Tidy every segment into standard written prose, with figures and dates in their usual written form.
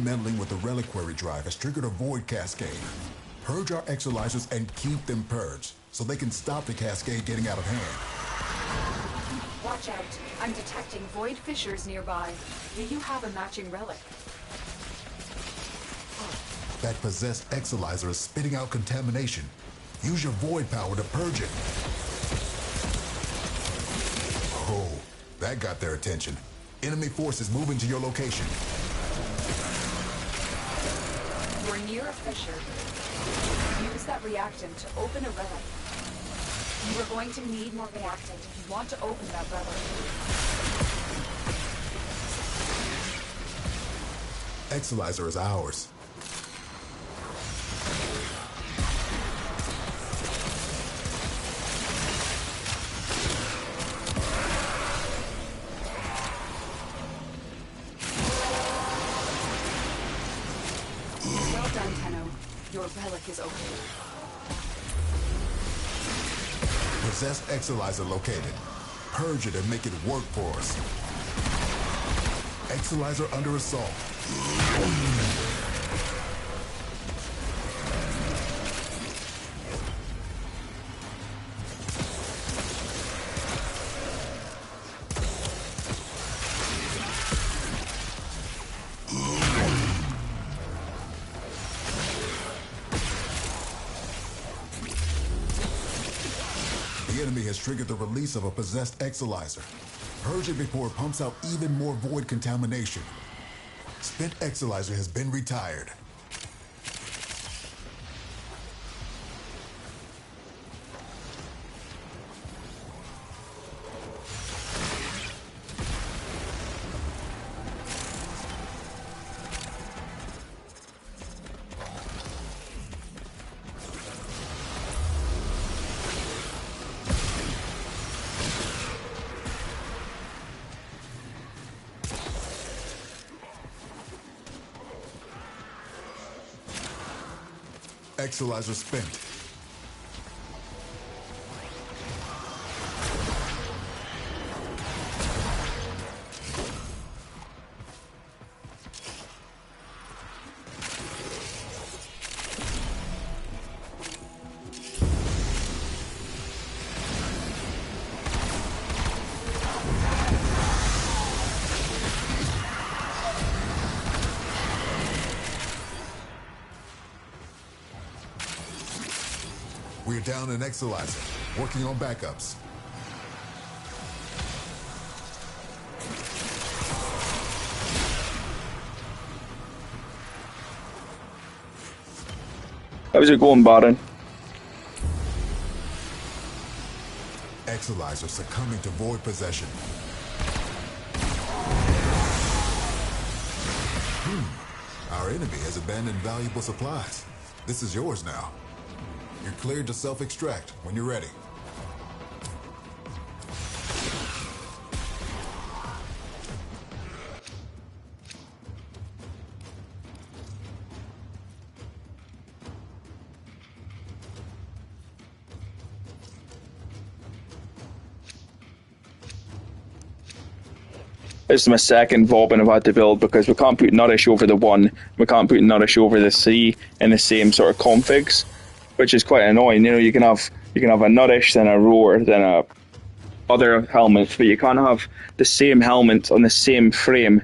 meddling with the reliquary drive has triggered a void cascade. Purge our exolizers and keep them purged, so they can stop the cascade getting out of hand. Watch out. I'm detecting void fissures nearby. Do you have a matching relic? That possessed exolizer is spitting out contamination. Use your void power to purge it. Oh, that got their attention. Enemy forces moving to your location. We're near a fissure. Use that reactant to open a relic. You are going to need more reactant if you want to open that relic. Exolizer is ours. Well done, Tenno. Your relic is open. Possessed exolizer located. Purge it and make it work for us. Exolizer under assault. The enemy has triggered the release of a possessed exolizer. Purge it before it pumps out even more void contamination. Spent exolizer has been retired. Exolizer spent. We're down an exolizer, working on backups. How's it going, Baron? Exolizer succumbing to void possession. Our enemy has abandoned valuable supplies. This is yours now. You're cleared to self-extract when you're ready. This is my second Vauban I've had to build because we can't put Nourish over the 1, we can't put Nourish over the 3 in the same sort of configs, which is quite annoying. You know, you can have a Nourish, then a Roar, then a other helmet, but you can't have the same helmet on the same frame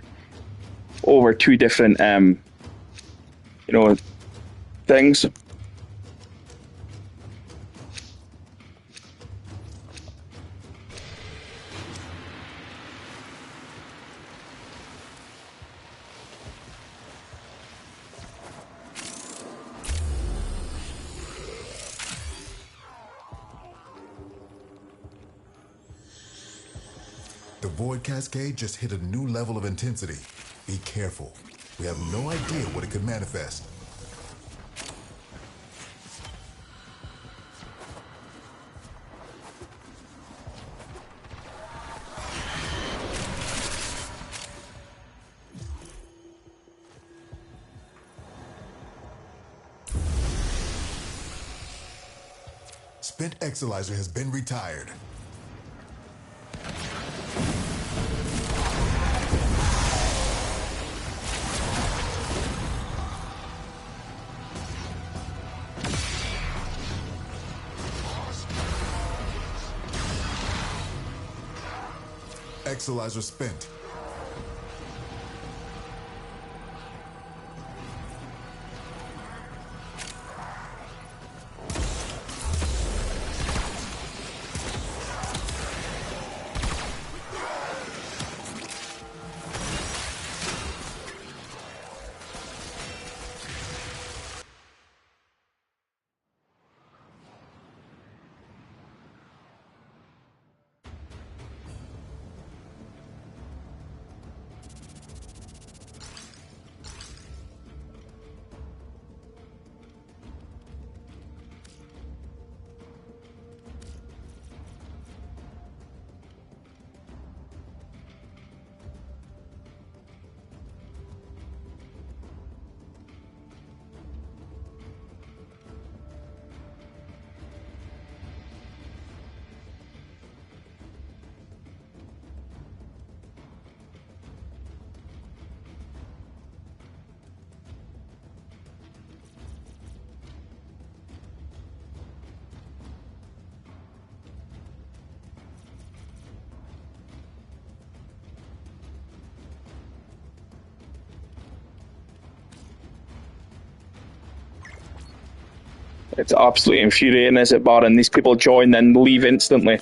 over 2 different things. The void cascade just hit a new level of intensity. Be careful. We have no idea what it could manifest. Spent exolizer has been retired. Exolyzer spent. It's absolutely infuriating, is it, Baron? These people join then leave instantly.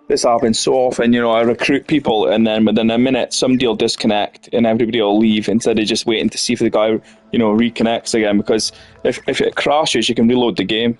This happens so often, you know, I recruit people and then within a minute somebody will disconnect and everybody will leave instead of just waiting to see if the guy, you know, reconnects again, because if it crashes you can reload the game.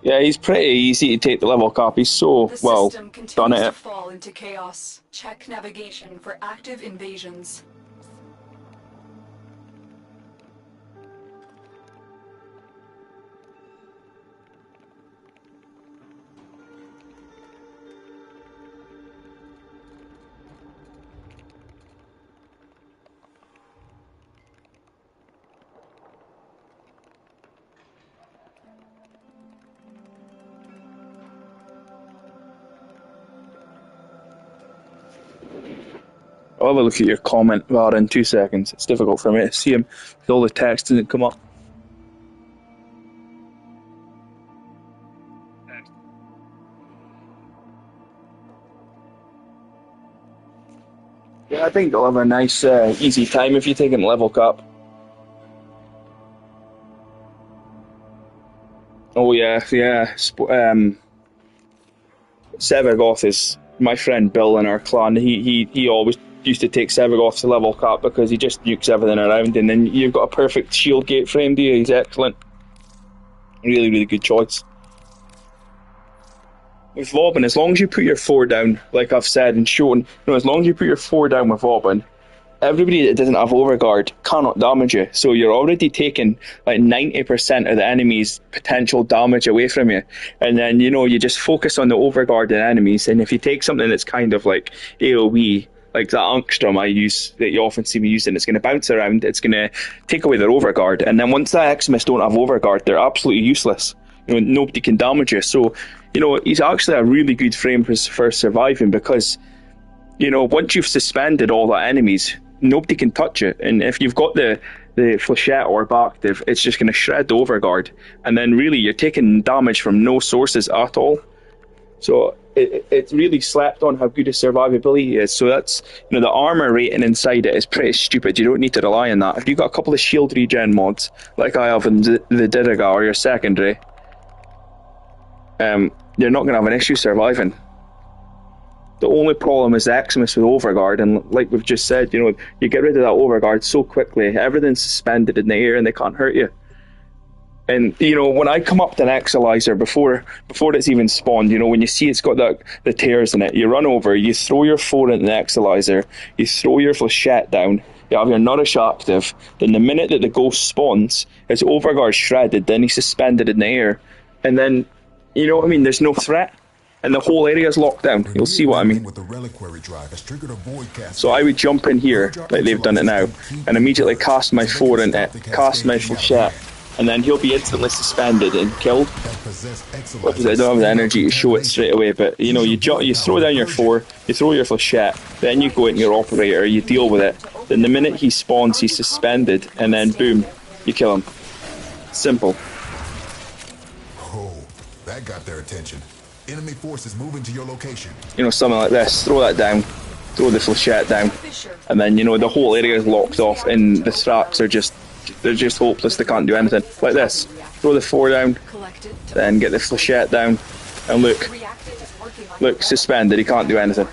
Yeah, he's pretty easy to take the level cap. He's so The well system continues done at to it. fall into chaos. Check navigation for active invasions. I'll have a look at your comment bar in 2 seconds. It's difficult for me to see him because all the text doesn't come up. Yeah, I think they'll have a nice, easy time if you take him level cap. Oh yeah, yeah. Sevagoth is my friend Bill in our clan. He always used to take Sevagoth to level cap because he just nukes everything around, and then you've got a perfect shield gate frame, do you? He's excellent. Really, really good choice. With Vauban, as long as you put your 4 down, like I've said and shown, as long as you put your 4 down with Vauban, everybody that doesn't have overguard cannot damage you. So you're already taking like 90% of the enemy's potential damage away from you. And then, you just focus on the overguarded enemies. And if you take something that's kind of like AoE, like that Angstrom I use, that you often see me using, it's going to bounce around, it's going to take away their overguard. And then once the Xmas don't have overguard, they're absolutely useless. Nobody can damage you. So, he's actually a really good frame for surviving because, once you've suspended all the enemies, nobody can touch it. And if you've got the flechette or Bactive, it's just going to shred the overguard. And then really, you're taking damage from no sources at all. So it really slept on how good his survivability is. So that's, the armor rating inside it is pretty stupid. You don't need to rely on that. If you've got a couple of shield regen mods, like I have in the Diriga or your secondary, you're not going to have an issue surviving. The only problem is Xmas with Overguard, and like we've just said, you get rid of that Overguard so quickly, everything's suspended in the air and they can't hurt you. And, when I come up to an Exilizer before it's even spawned, when you see it's got the tears in it, you run over, you throw your 4 into the Exilizer, you throw your flechette down, you have your Nourish active, then the minute that the ghost spawns, his Overguard shredded, then he's suspended in the air, and then, there's no threat, and the whole area is locked down. You'll see what I mean. So I would jump in here, like they've done it now, and immediately cast my 4 into it, cast my flechette, and then he'll be instantly suspended and killed. Because I don't have the energy to show it straight away, but you throw down your 4, you throw your flechette, then you go into your operator, you deal with it, then the minute he spawns he's suspended, and then boom, you kill him. Simple. Oh, that got their attention. Enemy forces moving to your location. Something like this, throw that down, throw the flechette down, and then the whole area is locked off and the Thrax are just hopeless, they can't do anything. Like this, throw the 4 down, then get the flechette down, and look, suspended, he can't do anything.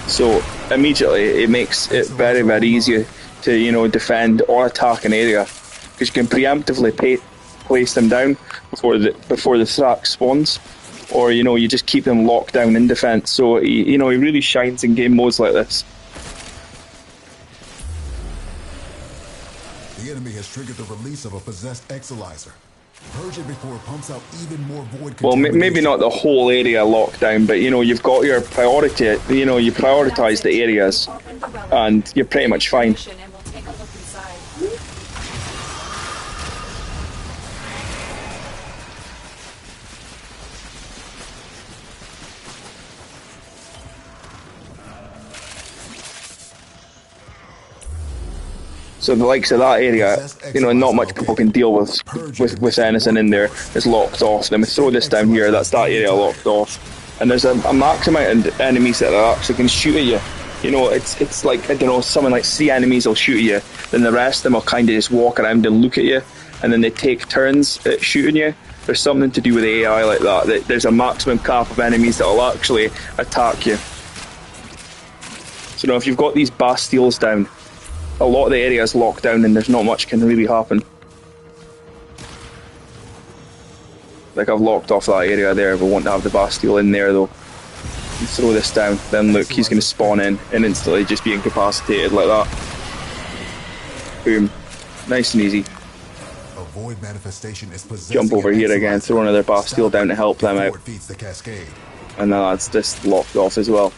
So immediately it makes it very, very easy to defend or attack an area, because you can preemptively place them down before the Thrax spawns, or you just keep them locked down in defense. So he really shines in game modes like this. The enemy has triggered the release of a possessed Exilizer. Purge it before it pumps out even more void contamination. Well, maybe not the whole area locked down, but you've got your priority. You prioritize the areas, and you're pretty much fine. So the likes of that area, not much people can deal with anything in there. It's locked off. Then we throw this down here, that's that area locked off. And there's a max amount of enemies that are actually can shoot at you. It's like, I don't know, something like 3 enemies will shoot at you, then the rest of them will kind of just walk around and look at you, and then they take turns at shooting you. There's something to do with the AI like that. There's a maximum cap of enemies that will actually attack you. So if you've got these Bastilles down, a lot of the area is locked down and there's not much can really happen. Like I've locked off that area there, but want to have the Bastille in there though. You throw this down, then look, he's going to spawn in and instantly just be incapacitated like that. Boom. Nice and easy. A void manifestation is jump over here again, throw another Bastille down to help them out. And now that's just locked off as well.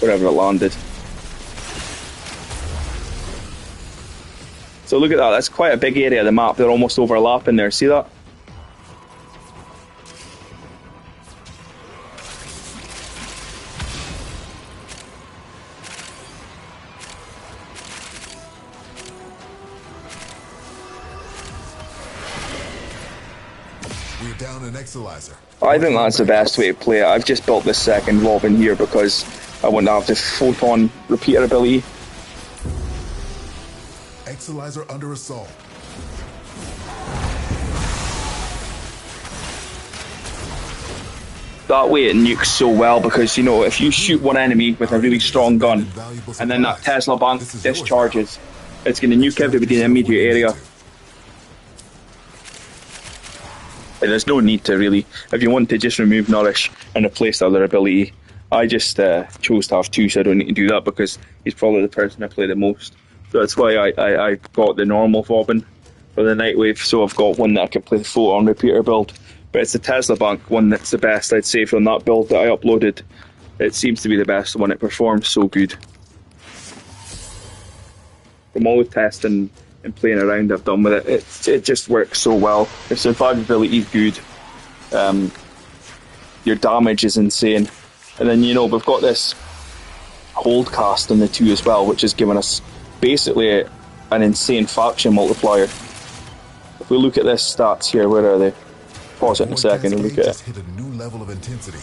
Wherever it landed. So look at that, that's quite a big area of the map, they're almost overlapping there, see that? We're down an Exilizer. I think that's the best way to play it. I've just built this second Vauban here because I want to have the Photon repeater ability. Exilizer under assault. That way it nukes so well because, if you shoot one enemy with a really strong gun and then that Tesla bank discharges, it's going to nuke everybody in the immediate area. And there's no need to really, if you want to just remove Nourish and replace the other ability, I just chose to have 2 so I don't need to do that because he's probably the person I play the most. So that's why I got the normal Vauban for the Nightwave, so I've got one that I can play the Photon repeater build. But it's the Tesla Bank one that's the best, I'd say, from that build that I uploaded. It seems to be the best one, it performs so good. From all the testing and playing around I've done with it, it just works so well. The survivability is good, your damage is insane, and then we've got this hold cast in the 2 as well, which has given us basically an insane faction multiplier. If we look at this stats here, where are they? pause it in a second and look at it. Just hit a new level of intensity.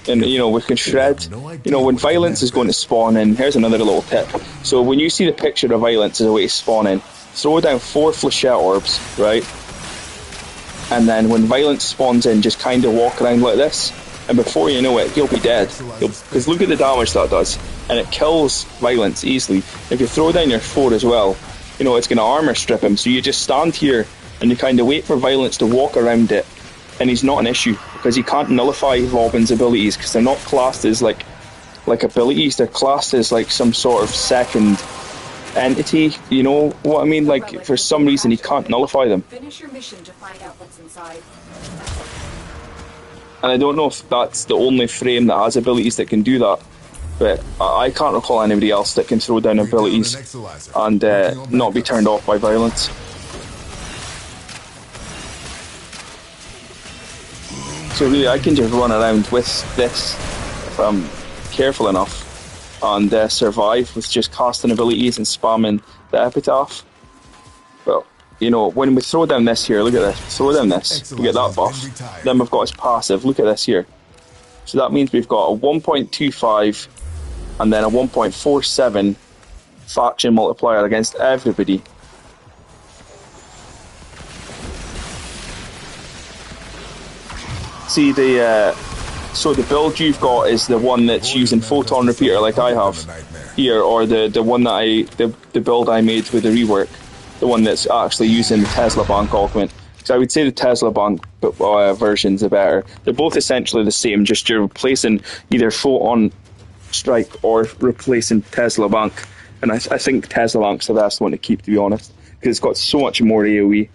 And we can shred. When violence is going to spawn in, here's another little tip. So when you see the picture of violence as a way to spawn in, throw down 4 flechette orbs, right? And then when violence spawns in, just kind of walk around like this, and before you know it, you'll be dead. Because look at the damage that does, and it kills violence easily. If you throw down your 4 as well, it's going to armor strip him. So you just stand here and you kind of wait for violence to walk around it, and he's not an issue because he can't nullify Vauban's abilities because they're not classed as like abilities. They're classed as like some sort of second entity. You know what I mean? Like for some reason he can't nullify them. Finish your mission to find out what's inside. And I don't know if that's the only frame that has abilities that can do that, but I can't recall anybody else that can throw down abilities and not be turned off by violence. So really I can just run around with this if I'm careful enough and survive with just casting abilities and spamming the epitaph. Well, when we throw down this here, look at this, throw down this, we get that buff, then we've got his passive, look at this here. So that means we've got a 1.25 and then a 1.47 faction multiplier against everybody. See so the build you've got is the one that's using photon repeater like I have here, or the one that the build I made with the rework, the one that's actually using the Tesla bank augment. So I would say the Tesla bank versions are better. They're both essentially the same, just you're replacing either photon strike or replacing Tesla bank. And I think Tesla bank's the best one to keep, to be honest, because it's got so much more AoE.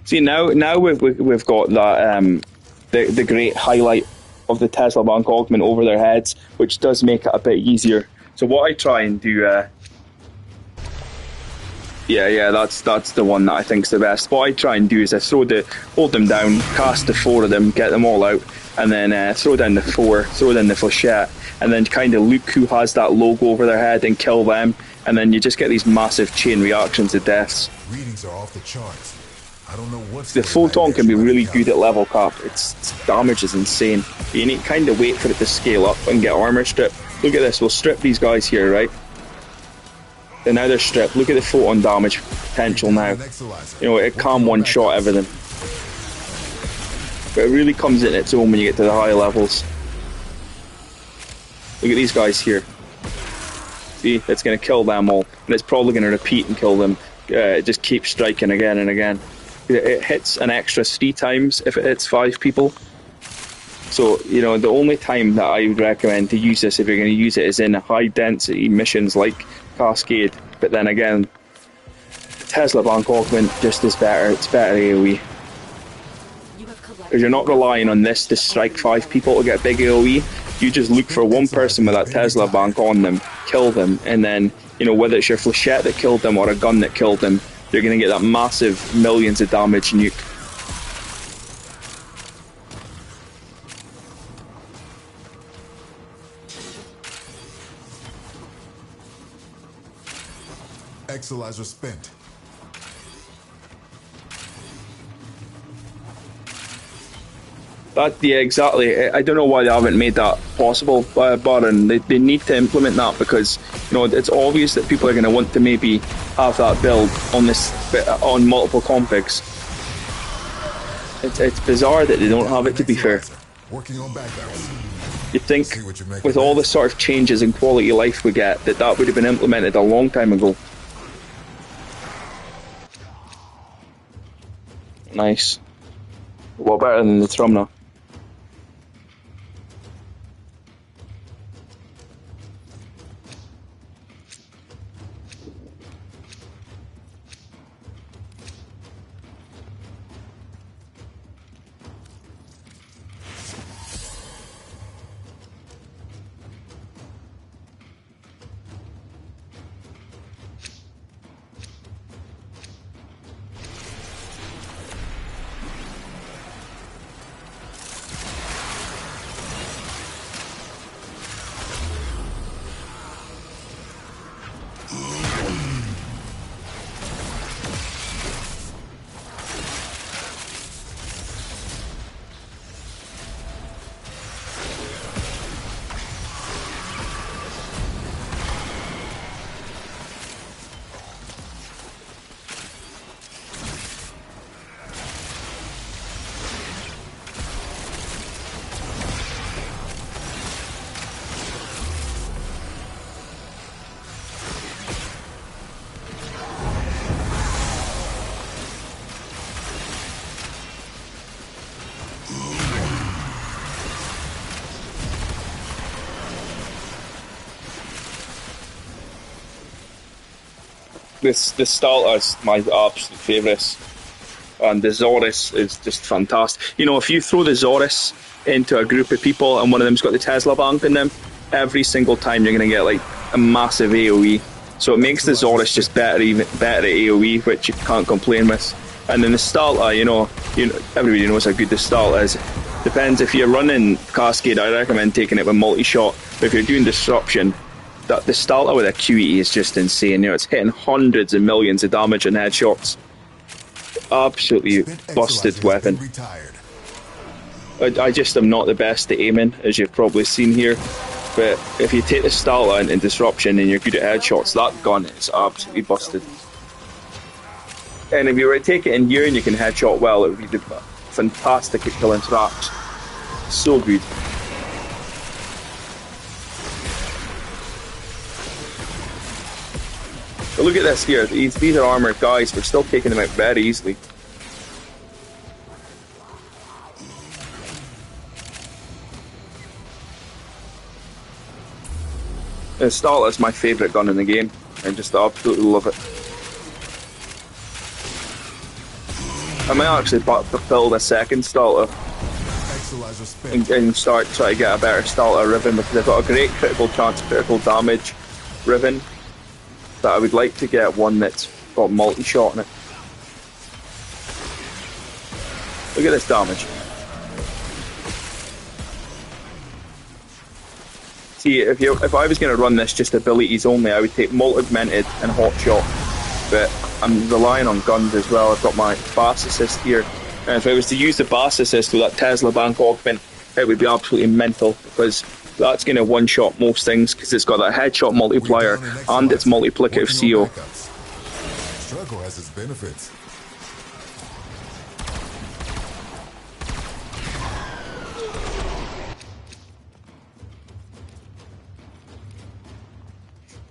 See, now we've got that the great highlight of the Tesla bank augment over their heads, which does make it a bit easier. So what I try and do, that's the one that I think's the best. What I try and do is I hold them down, cast the 4 of them, get them all out, and then throw down the 4, throw down the flechette, and then kind of look who has that logo over their head and kill them, and then you just get these massive chain reactions of deaths. Readings are off the charts. I don't know what's the photon can be really good at level cap. Its damage is insane. But you need to kind of wait for it to scale up and get armor strip. Look at this. We'll strip these guys here, right? And now they're stripped. Look at the photon damage potential now. It can one-shot everything. But it really comes in its own when you get to the high levels. Look at these guys here. See, it's going to kill them all. And it's probably going to repeat and kill them. Just keep striking again and again. It hits an extra 3 times if it hits 5 people. So, the only time that I would recommend to use this, if you're going to use it, is in high density missions like Cascade. But then again, Tesla bank augment just is better. It's better AoE. Because you're not relying on this to strike 5 people to get big AoE. You just look for one person with that Tesla bank on them, kill them, and then, whether it's your flechette that killed them or a gun that killed them, you're going to get that massive millions of damage nuke. Exilizer spent. Exactly. I don't know why they haven't made that possible, Baron. They need to implement that because it's obvious that people are going to want to maybe have that build on multiple configs. It's bizarre that they don't have it, to be fair. Working on backgrounds. You'd think with all the sort of changes in quality of life we get that would have been implemented a long time ago. Nice. What better than the Trumna? this Stalta is my absolute favourite, and the Zorus is just fantastic. You know, if you throw the Zorus into a group of people and one of them's got the Tesla bank in them, every single time you're going to get like a massive AoE. So it makes the Zorus just better at AoE, which you can't complain with. And then the Stalta, you know, everybody knows how good the Stalta is. Depends if you're running Cascade, I recommend taking it with multi-shot. But if you're doing Disruption, the Stalta with a QE is just insane. You know, it's hitting hundreds of millions of damage and headshots. Absolutely busted weapon. I just am not the best at aiming, as you've probably seen here. But if you take the Stalta in Disruption and you're good at headshots, that gun is absolutely busted. And if you were to take it in here and you can headshot well, it would be fantastic at killing traps. So good. But look at this here. These are armoured guys. We're still taking them out very easily. The Stalta is my favourite gun in the game. I just absolutely love it. I might actually build a second Stalta and start trying to get a better Stalta Riven, because they've got a great critical chance, critical damage Riven. But I would like to get one that's got multi-shot in it. Look at this damage. See, if I was going to run this just abilities only, I would take multi-augmented and hot shot. But I'm relying on guns as well. I've got my Bass Assist here. And if I was to use the Bass Assist with that Tesla bank augment, it would be absolutely mental, because that's going to one-shot most things, because it's got that headshot multiplier and its multiplicative CO. Struggle has its benefits.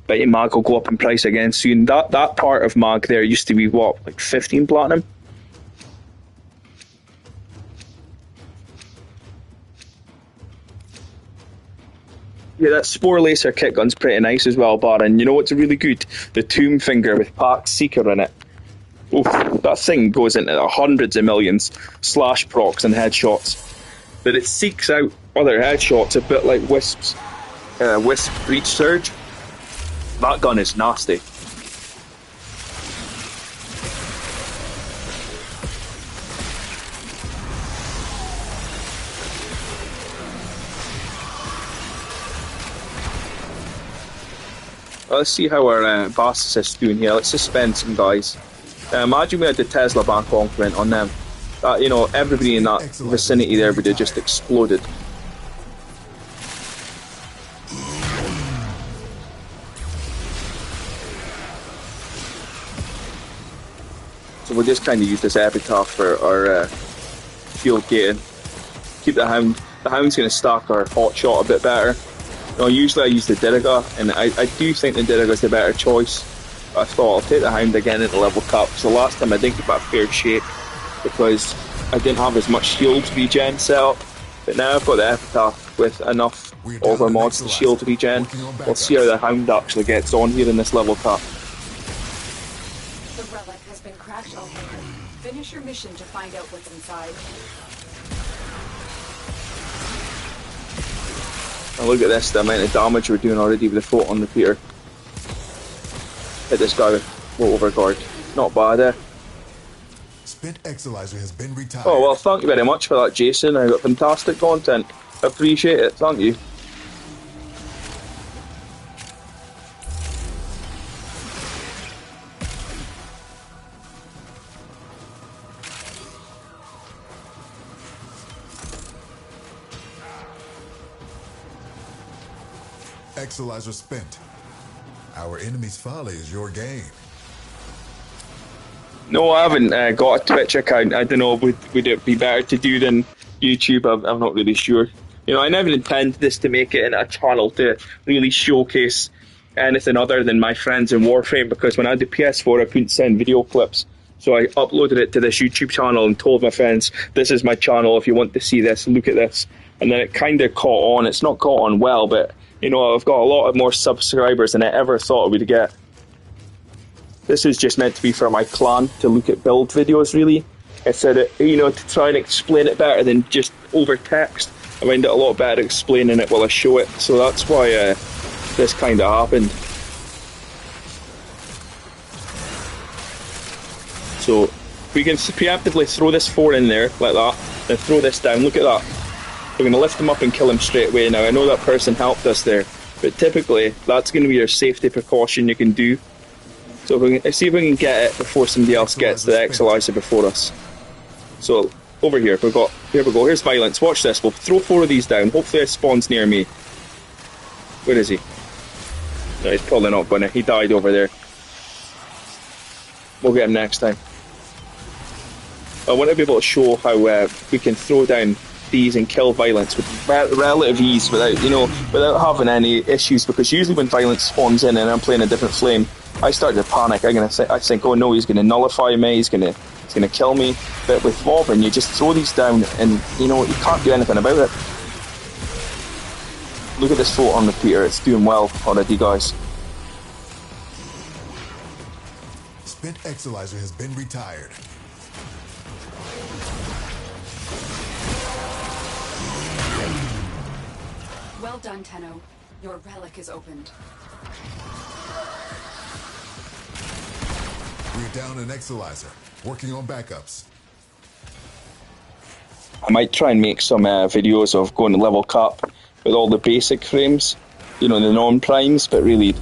Bet your mag will go up in price again soon. That part of mag there used to be what, like 15 platinum? Yeah, that Spore Lacer kit gun's pretty nice as well, Baron. You know what's really good? The Tomb Finger with Pact Seeker in it. Oof, that thing goes into hundreds of millions, slash procs and headshots. But it seeks out other headshots a bit like Wisp's Wisp Breach Surge. That gun is nasty. Let's see how our Bass Assist is doing here. Let's suspend some guys. Imagine we had the Tesla bank augment on them. You know, everybody in that vicinity there would have just exploded. So we'll just kind of use this epitaph for our shield gating. Keep the Hound. The Hound's going to stack our hot shot a bit better. You know, usually I use the Diriga, and I do think the Diriga's the better choice. But I thought I'll take the Hound again at the level cap. So last time I didn't get that fair shake because I didn't have as much shield regen set up. But now I've got the epitaph with enough over mods to shield regen. We'll see how the Hound actually gets on here in this level cap. Crash open. Finish your mission to find out what's inside. And look at this, the amount of damage we're doing already with the Photon repeater. Hit this guy with overguard. Not bad, eh? Spent Exilizer has been retired. Oh well, thank you very much for that, Jason. I got fantastic content. Appreciate it, thank you. Exilizer spent. Our enemy's folly is your gain. No, I haven't got a Twitch account. I don't know, would it be better to do than YouTube? I'm not really sure. You know, I never intended this to make it in a channel to really showcase anything other than my friends in Warframe, because when I had the PS4 I couldn't send video clips. So I uploaded it to this YouTube channel and told my friends, this is my channel, if you want to see this, look at this. And then it kind of caught on. It's not caught on well, but you know, I've got a lot of more subscribers than I ever thought I would get. This was just meant to be for my clan to look at build videos, really. Instead of, you know, to try and explain it better than just over text. I find it a lot better explaining it while I show it. So that's why this kind of happened. So we can preemptively throw this 4 in there like that, then throw this down. Look at that. We're going to lift him up and kill him straight away. Now I know that person helped us there, but typically that's going to be your safety precaution you can do. So let's see if we can get it before somebody else gets the Exilizer before us. So over here here we go. Here's Violence. Watch this. We'll throw 4 of these down. Hopefully it spawns near me. Where is he? No, he's probably not gonna. He died over there. We'll get him next time. I want to be able to show how we can throw down these and kill Violence with relative ease without having any issues, because usually when Violence spawns in and I'm playing a different flame, I start to panic. I think, oh no, he's going to nullify me, he's going to kill me. But with Vauban, you just throw these down and you can't do anything about it. Look at this photon repeater, it's doing well already, guys. Spent Exilizer has been retired. Well done, Tenno. Your relic is opened. We're down an Exilizer. Working on backups. I might try and make some videos of going to level cap with all the basic frames, the non-primes, but really,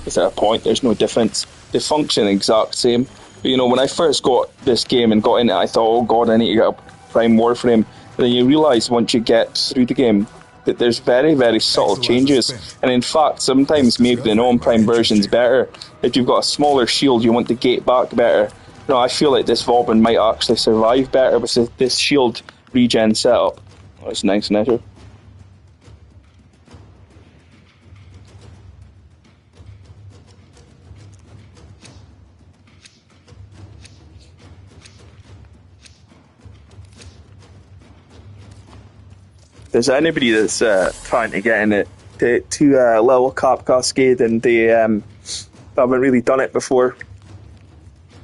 is there a point? There's no difference. They function the exact same. But when I first got this game and got in it, I thought, oh god, I need to get a prime Warframe. But then you realise once you get through the game that there's very, very subtle changes. And in fact, sometimes maybe the non-prime version's better. If you've got a smaller shield, you want the gate back better. I feel like this Vauban might actually survive better with this shield regen setup. Oh, that's nice, Nether. If there's anybody that's trying to get in it to level cap cascade and they haven't really done it before,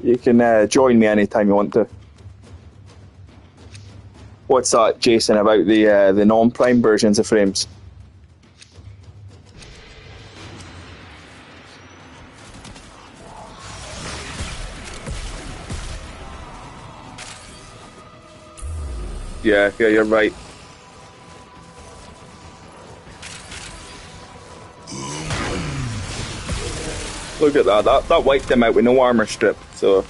you can join me anytime you want to. What's that, Jason, about the non-prime versions of frames? Yeah, you're right. Look at that. That wiped them out with no armor strip. So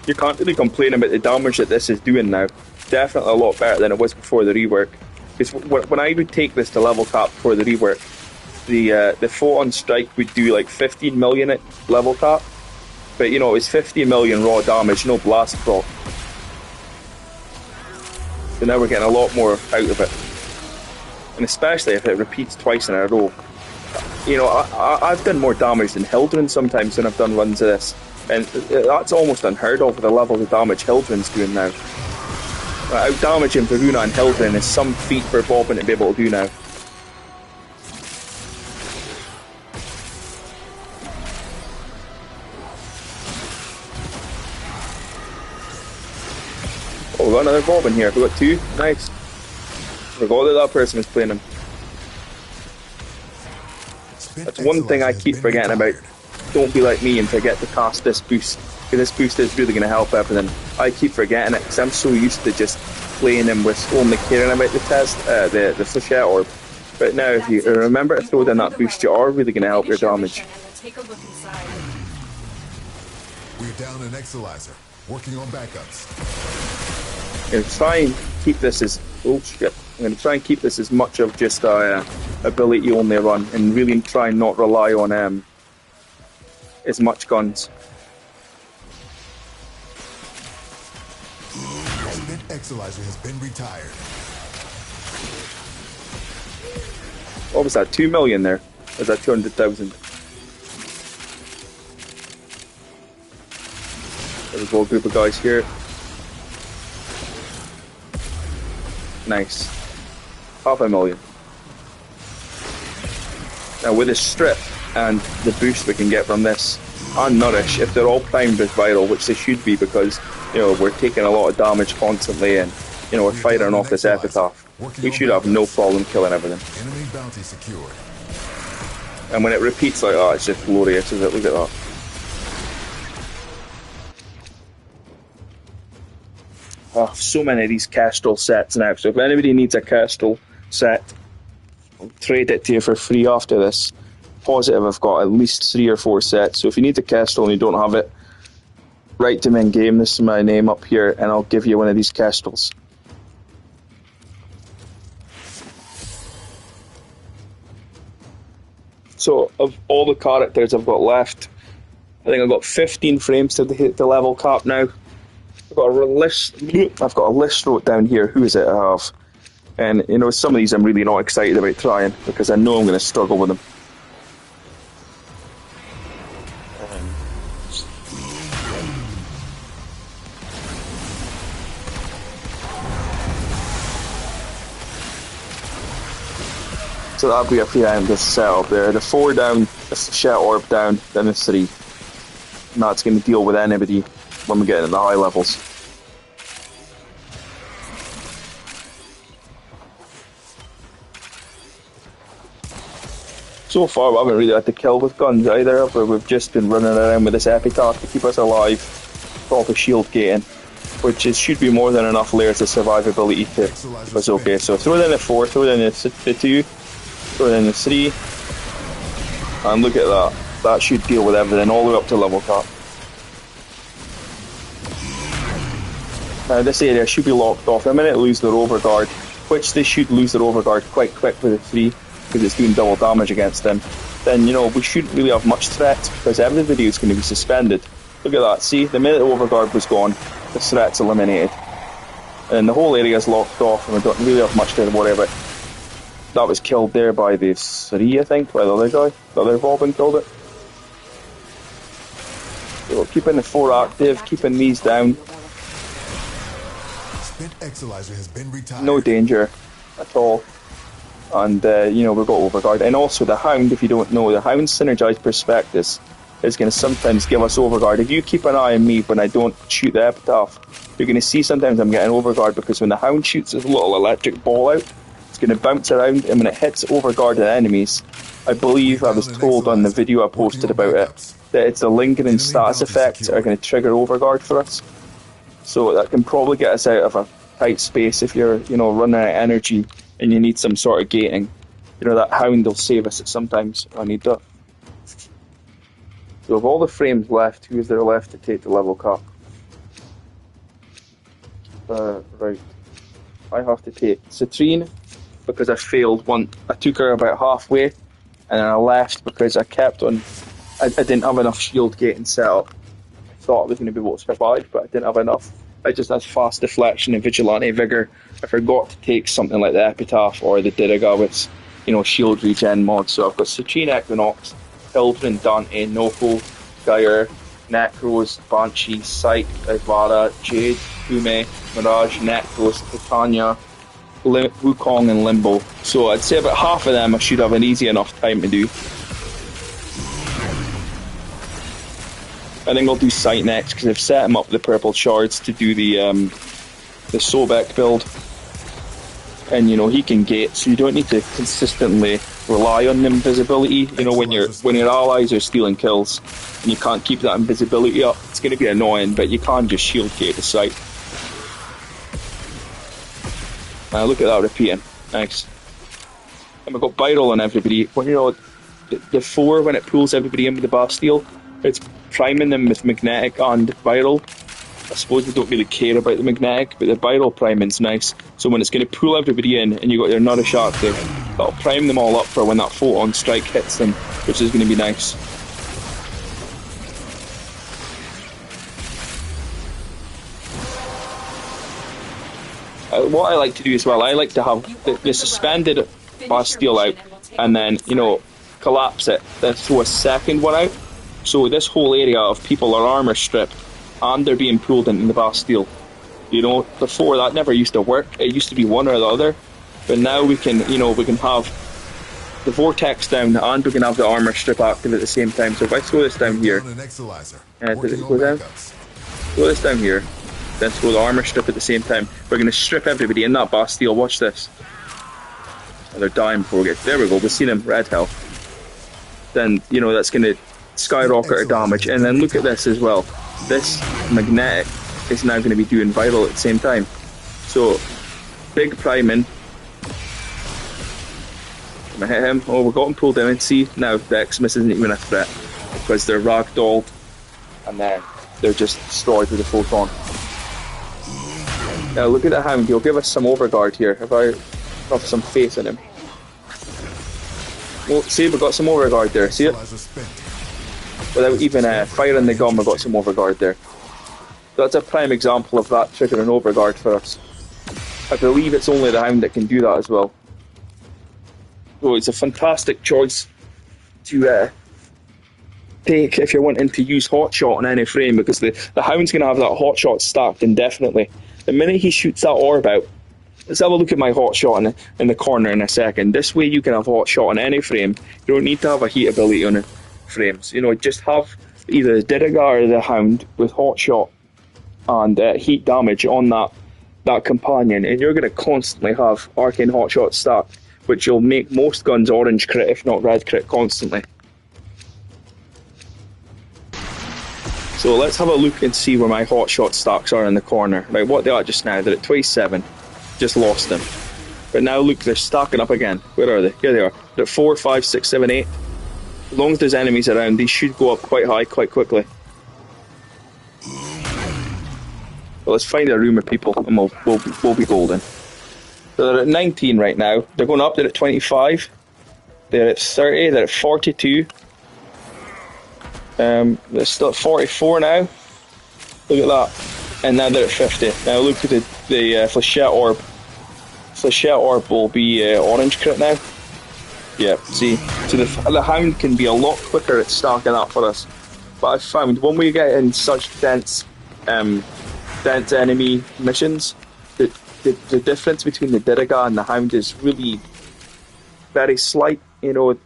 you can't really complain about the damage that this is doing now. Definitely a lot better than it was before the rework. Because when I would take this to level cap before the rework, the photon strike would do like 15 million at level cap. But it was 15 million raw damage, no blast proc. So now we're getting a lot more out of it. And especially if it repeats twice in a row. I've done more damage than Hildren sometimes when I've done runs of this, and that's almost unheard of with the level of damage Hildren's doing now. Out damaging Varuna and Hildren is some feat for Vauban to be able to do now. Oh, we got another Vauban here. We got 2. Nice. Forgot that person was playing him. That's one thing I keep forgetting about. Don't be like me and forget to cast this boost, because this boost is really going to help everything. I keep forgetting it because I'm so used to just playing him with only caring about the test, the flechette orb. But now if you remember to throw down that boost, you are really going to help your damage. We're down an Exilizer. Working on backups. I'm going to try and keep this as... Oh shit. I'm going to try and keep this as much of just a ability only run and really try and not rely on as much guns. Spent Exilizer has been retired. What was that? 2 million there? Or was that 200,000? There's a whole group of guys here. Nice. 500,000. Now with this strip and the boost we can get from this, and Nourish, if they're all primed with Viral, which they should be because, you know, we're taking a lot of damage constantly and, you know, we're firing off this Epitaph, we should have no problem killing everything. Enemy bounty secured. And when it repeats like that, it's just glorious, is it? Look at that. Oh, so many of these Kestrel sets now, so if anybody needs a Kestrel set, I'll trade it to you for free after this. Positive, I've got at least 3 or 4 sets, so if you need a Kestrel and you don't have it, write to me in game, this is my name up here, and I'll give you one of these Kestrels. So, of all the characters I've got left, I think I've got 15 frames to hit the level cap now. I've got a list wrote down here, who is it I have? And, you know, some of these I'm really not excited about trying, because I know I'm going to struggle with them. So that'll be a few down this setup there. The 4 down, the Shet Orb down, then the 3. And that's going to deal with anybody when we get into the high levels. So far we haven't really had to kill with guns either, but we've just been running around with this Epitaph to keep us alive, with all the shield gating, which should be more than enough layers of survivability to keep us okay. So throw it in the 4, throw it in the 2, throw it in the 3, and look at that. That should deal with everything all the way up to level cap. Now this area should be locked off. The minute they lose their overguard, which they should lose their overguard quite quick with the 3, because it's doing double damage against them, then, you know, we shouldn't really have much threat, because everybody is going to be suspended. Look at that, see, the minute the overguard was gone, the threat's eliminated. And the whole area is locked off, and we don't really have much to worry about. That was killed there by the 3, I think, by the other guy. The other Vauban killed it. So keeping the 4 active, keeping these down. Spent Exilizer has been retired. No danger at all. And, you know, we've got overguard. And also the Hound, if you don't know, the Hound's synergized Prospectus is going to sometimes give us overguard. If you keep an eye on me when I don't shoot the Epitaph, you're going to see sometimes I'm getting overguard, because when the Hound shoots this little electric ball out, it's going to bounce around, and when it hits overguarded enemies, I believe I was told on the video I posted about it, that it's a lingering status effect that are going to trigger overguard for us. So that can probably get us out of a tight space if you're, you know, running out of energy and you need some sort of gating. You know, that Hound will save us sometimes. I need that. So of all the frames left, who is there left to take the level cap? Right. I have to take Citrine, because I failed one. I took her about halfway, and then I left because I kept on. I didn't have enough shield gating set up. I thought I was going to be able to survive, but I didn't have enough. I just had fast deflection and vigilante vigor. I forgot to take something like the Epitaph or the Diriga with, you know, shield regen mod. So I've got Citrine, Equinox, Hildren, Dante, Noko, Gyre, Necros, Banshee, Sight, Ivara, Jade, Hume, Mirage, Necros, Titania, Wukong and Limbo. So I'd say about half of them I should have an easy enough time to do. I think I'll do Sight next, because I've set him up the purple shards to do the Sobek build. And, you know, he can gate, so you don't need to consistently rely on invisibility. You know, when your allies are stealing kills and you can't keep that invisibility up, it's going to be annoying, but you can't just shield gate the Sight. Look at that repeating. Nice. And we've got Viral on everybody. When, you know, the 4, when it pulls everybody in with the Bastille, it's priming them with magnetic and Viral. I suppose we don't really care about the magnetic, but the Viral priming's nice. So when it's going to pull everybody in and you got your Nourish active, that'll prime them all up for when that photon strike hits them, which is going to be nice. What I like to do as well, I like to have the suspended Bastille out and then, you know, collapse it, then throw a second one out. So this whole area of people are armor stripped and they're being pulled into the Bastille. You know, before that never used to work. It used to be one or the other. But now we can, you know, we can have the vortex down, and we can have the armor strip active at the same time. So if I throw this down here, An Exalizer. did it Working go on down? backups. Throw this down here, then throw the armor strip at the same time. We're going to strip everybody in that Bastille. Watch this. Oh, they're dying before we get. There we go. We've seen him. Red hell. Then you know that's going to skyrocket our damage. And then look at this as well. This magnetic is now going to be doing vital at the same time. So big priming. I'm gonna hit him. Oh, we got him pulled in. And see now the Xmas isn't even a threat because they're ragdolled and then they're just destroyed with a photon. Now look at the Hound. He'll give us some overguard here if I have some faith in him. Well, see, we got some overguard there. See it? Without even firing the gun, we got some overguard there. That's a prime example of that triggering overguard for us. I believe it's only the Hound that can do that as well. So it's a fantastic choice to take if you're wanting to use hotshot on any frame, because the Hound's going to have that hotshot stacked indefinitely. The minute he shoots that orb out, let's have a look at my hotshot in the corner in a second. This way you can have hotshot on any frame. You don't need to have a heat ability on frames. You know, just have either the Diddigar or the Hound with hotshot and heat damage on that companion, and you're going to constantly have arcane hotshot stacked, which will make most guns orange crit, if not red crit, constantly. So let's have a look and see where my hotshot stacks are in the corner. Right, what they are just now, they're at 27. Just lost them. But now look, they're stacking up again. Where are they? Here they are. They're at 4, 5, 6, 7, 8. As long as there's enemies around, these should go up quite high, quite quickly. Well, let's find a room of people and we'll be golden. So they're at 19 right now. They're going up, they're at 25. They're at 30, they're at 42. They're still at 44 now. Look at that. And now they're at 50. Now look at the Flechette Orb. Flechette Orb will be orange crit now. Yeah, see. So the Hound can be a lot quicker at stacking up for us. But I've found when we get in such dense enemy missions, the difference between the Diddigar and the Hound is really very slight. You know,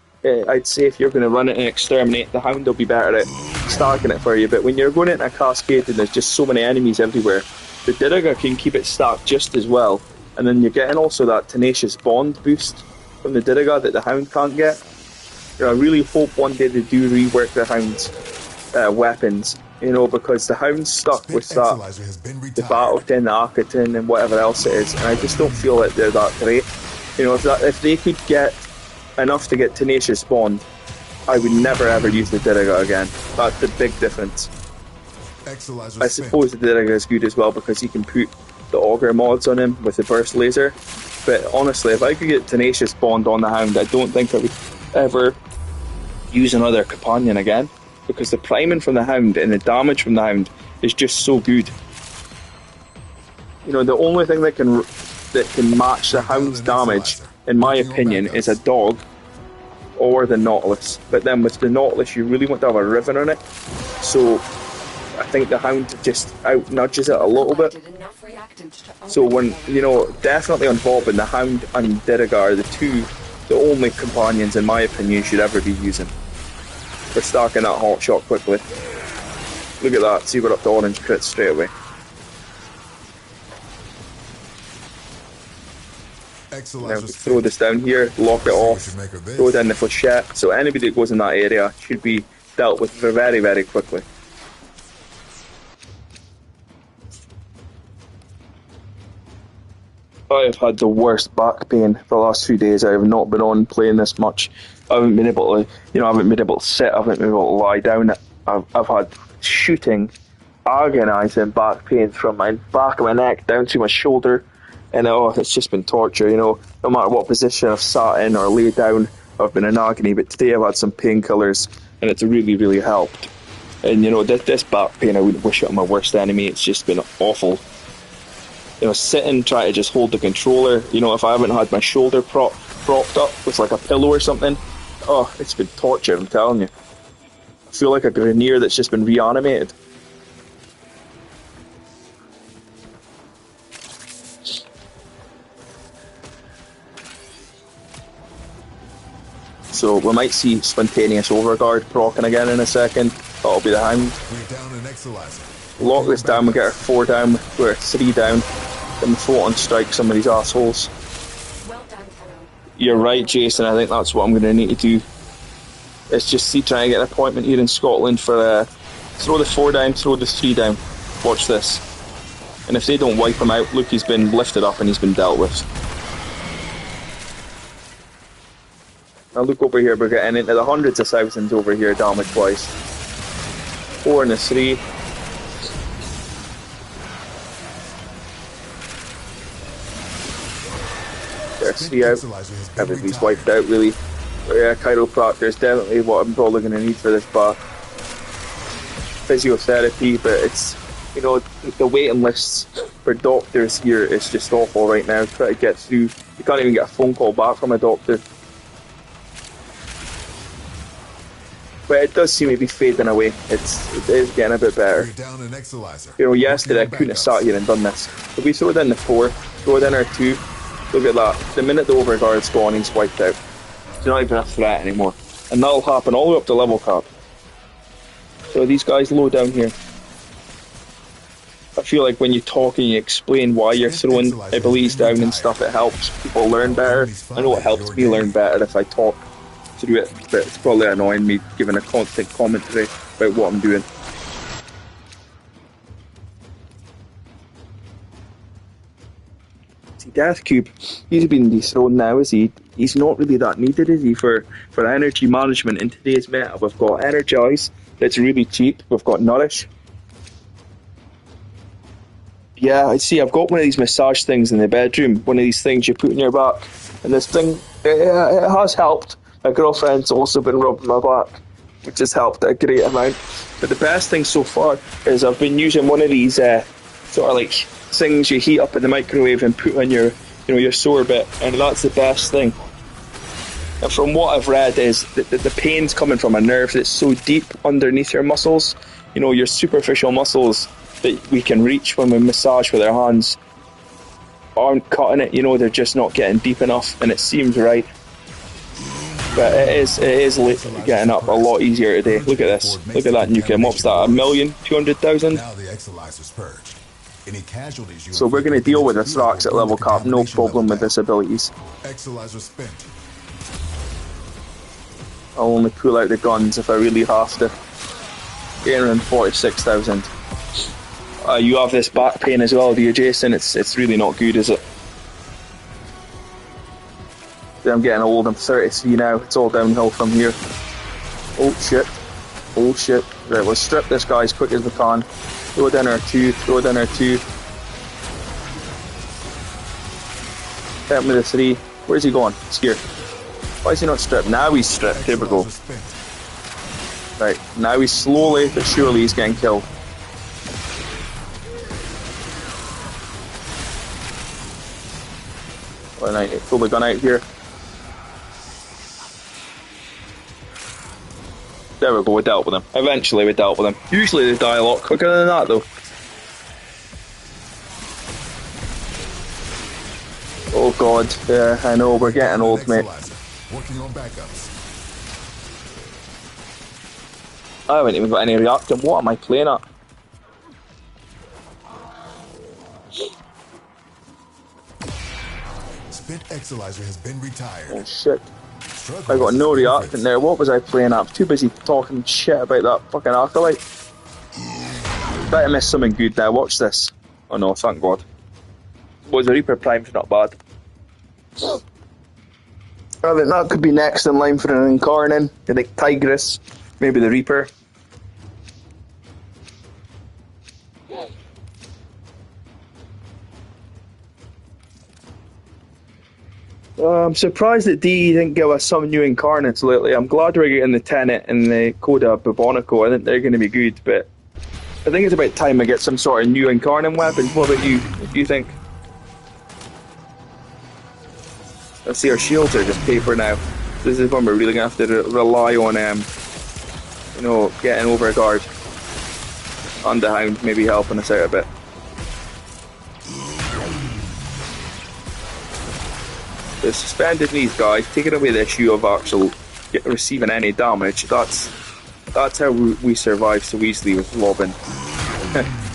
I'd say if you're going to run it and exterminate, the Hound will be better at stacking it for you. But when you're going into a cascade and there's just so many enemies everywhere, the Diddigar can keep it stacked just as well. And then you're getting also that tenacious bond boost from the Diddigar that the Hound can't get. You know, I really hope one day they do rework the Hound's weapons. You know, because the Hound's stuck with that, the Battleton, the Arcaton, and whatever else it is, and I just don't feel that they're that great. You know, if they could get enough to get Tenacious Bond, I would never ever use the Diddigar again. That's the big difference. I suppose the Diddigar is good as well because you can put the Augur mods on him with the Burst Laser, but honestly, if I could get Tenacious Bond on the Hound, I don't think I would ever use another companion again, because the priming from the Hound and the damage from the Hound is just so good. You know, the only thing that can match the Hound's damage, in my opinion, is a dog or the Nautilus. But then with the Nautilus, you really want to have a riven on it. So I think the Hound just out nudges it a little bit. So when, you know, definitely on Vauban, the Hound and Diddigar are the only companions, in my opinion, you should ever be using for stacking that hot shot quickly. Look at that, see, we're up to orange crits straight away. Now throw this down here, lock it off, throw down the Flechette, so anybody that goes in that area should be dealt with very, very quickly. I have had the worst back pain for the last few days. I have not been on playing this much. I haven't been able to, I haven't been able to sit, I haven't been able to lie down. I've had shooting, agonising back pain from my back of my neck down to my shoulder, and it's just been torture. You know, no matter what position I've sat in or laid down, I've been in agony. But today I've had some painkillers, and it's really, really helped. And you know, this back pain, I wouldn't wish it on my worst enemy. It's just been awful. You know, sitting, trying to just hold the controller. You know, if I haven't had my shoulder propped up with like a pillow or something, it's been torture, I'm telling you. I feel like a Grenier that's just been reanimated. So we might see spontaneous overguard proccing again in a second. That'll be the Hound. We're down an Exalizer. Lock this down, we get our 4 down, we're at 3 down. Then we Photon strike some of these assholes. Well done, fellow. You're right, Jason, I think that's what I'm going to need to do. Let's just try and get an appointment here in Scotland for throw the 4 down, throw the 3 down. Watch this. And if they don't wipe him out, look, he's been lifted up and he's been dealt with. Now look over here, we're getting into the hundreds of thousands over here damage-wise. 4 and a 3. There's 3 out. Everybody's wiped out, really. But yeah, chiropractor is definitely what I'm probably going to need for this back. Physiotherapy, but it's, you know, the waiting lists for doctors here is just awful right now. Try to get through. You can't even get a phone call back from a doctor. But it does seem to be fading away. It is getting a bit better. Down an Exalizer. You know, yesterday I couldn't have sat here and done this. If we throw down the 4, throw down our 2, look at that. The minute the overguard's gone, he's wiped out. He's not even a threat anymore. And that'll happen all the way up to level cap. So these guys low down here. I feel like when you talk and you explain why you're throwing abilities down and stuff, it helps people learn better. I know it helps me learn better if I talk through it, but it's probably annoying me giving a constant commentary about what I'm doing. See, Death Cube, he's been dethroned now, is he? He's not really that needed, is he, for energy management in today's meta? We've got Energize, that's really cheap. We've got Nourish. Yeah, I see, I've got one of these massage things in the bedroom, one of these things you put in your back, and this thing, it has helped. My girlfriend's also been rubbing my back, which has helped a great amount. But the best thing so far is I've been using one of these sort of like things you heat up in the microwave and put on your, you know, your sore bit, and that's the best thing. And from what I've read is that the pain's coming from a nerve that's so deep underneath your muscles, you know, your superficial muscles that we can reach when we massage with our hands aren't cutting it, you know, they're just not getting deep enough, and it seems right. But it is getting up a lot easier today. Look at this. Look at that nuclear. What's that? 1,200,000? Now the Exalizer's purged. Any casualties you So we're going to deal with the Thrax at level cap, no problem with this abilities. Exalizer spent. I'll only pull out the guns if I really have to. 846,000. You have this back pain as well, do you, Jason? It's really not good, is it? I'm getting old, I'm 33 now, it's all downhill from here. Oh shit. Oh shit. Right, we'll strip this guy as quick as we can. Throw down our 2, throw down our 2. Hit him with a 3. Where's he going? He's here. Why is he not stripped? Now he's stripped, here we go. Right, now he's slowly but surely he's getting killed. Well, I pull the gun out here. There we go, we dealt with him. Eventually we dealt with him. Usually they die a lot quicker than that though. Oh god, yeah, I know, we're getting old, mate. Working on backups. I haven't even got any reactor. What am I playing at? Spent Exalizer has been retired. Oh shit. I got no reactant there. What was I playing at? I was too busy talking shit about that fucking Acolyte. Better miss something good now. Watch this. Oh no, thank God. Was the Reaper Prime's not bad. I think that could be next in line for an Incarnate. I think Tigress, maybe the Reaper. I'm surprised that D didn't give us some new Incarnates lately. I'm glad we're getting the Tenet and the Coda Bubonico. I think they're going to be good, but I think it's about time I get some sort of new Incarnate weapon. What about you? What do you think? Let's see, our shields are just paper now. This is when we're really going to have to rely on, you know, getting over guard. And the Hound maybe helping us out a bit. The suspended knees, guys, taking away the issue of actual receiving any damage. That's how we survive so easily with Vauban.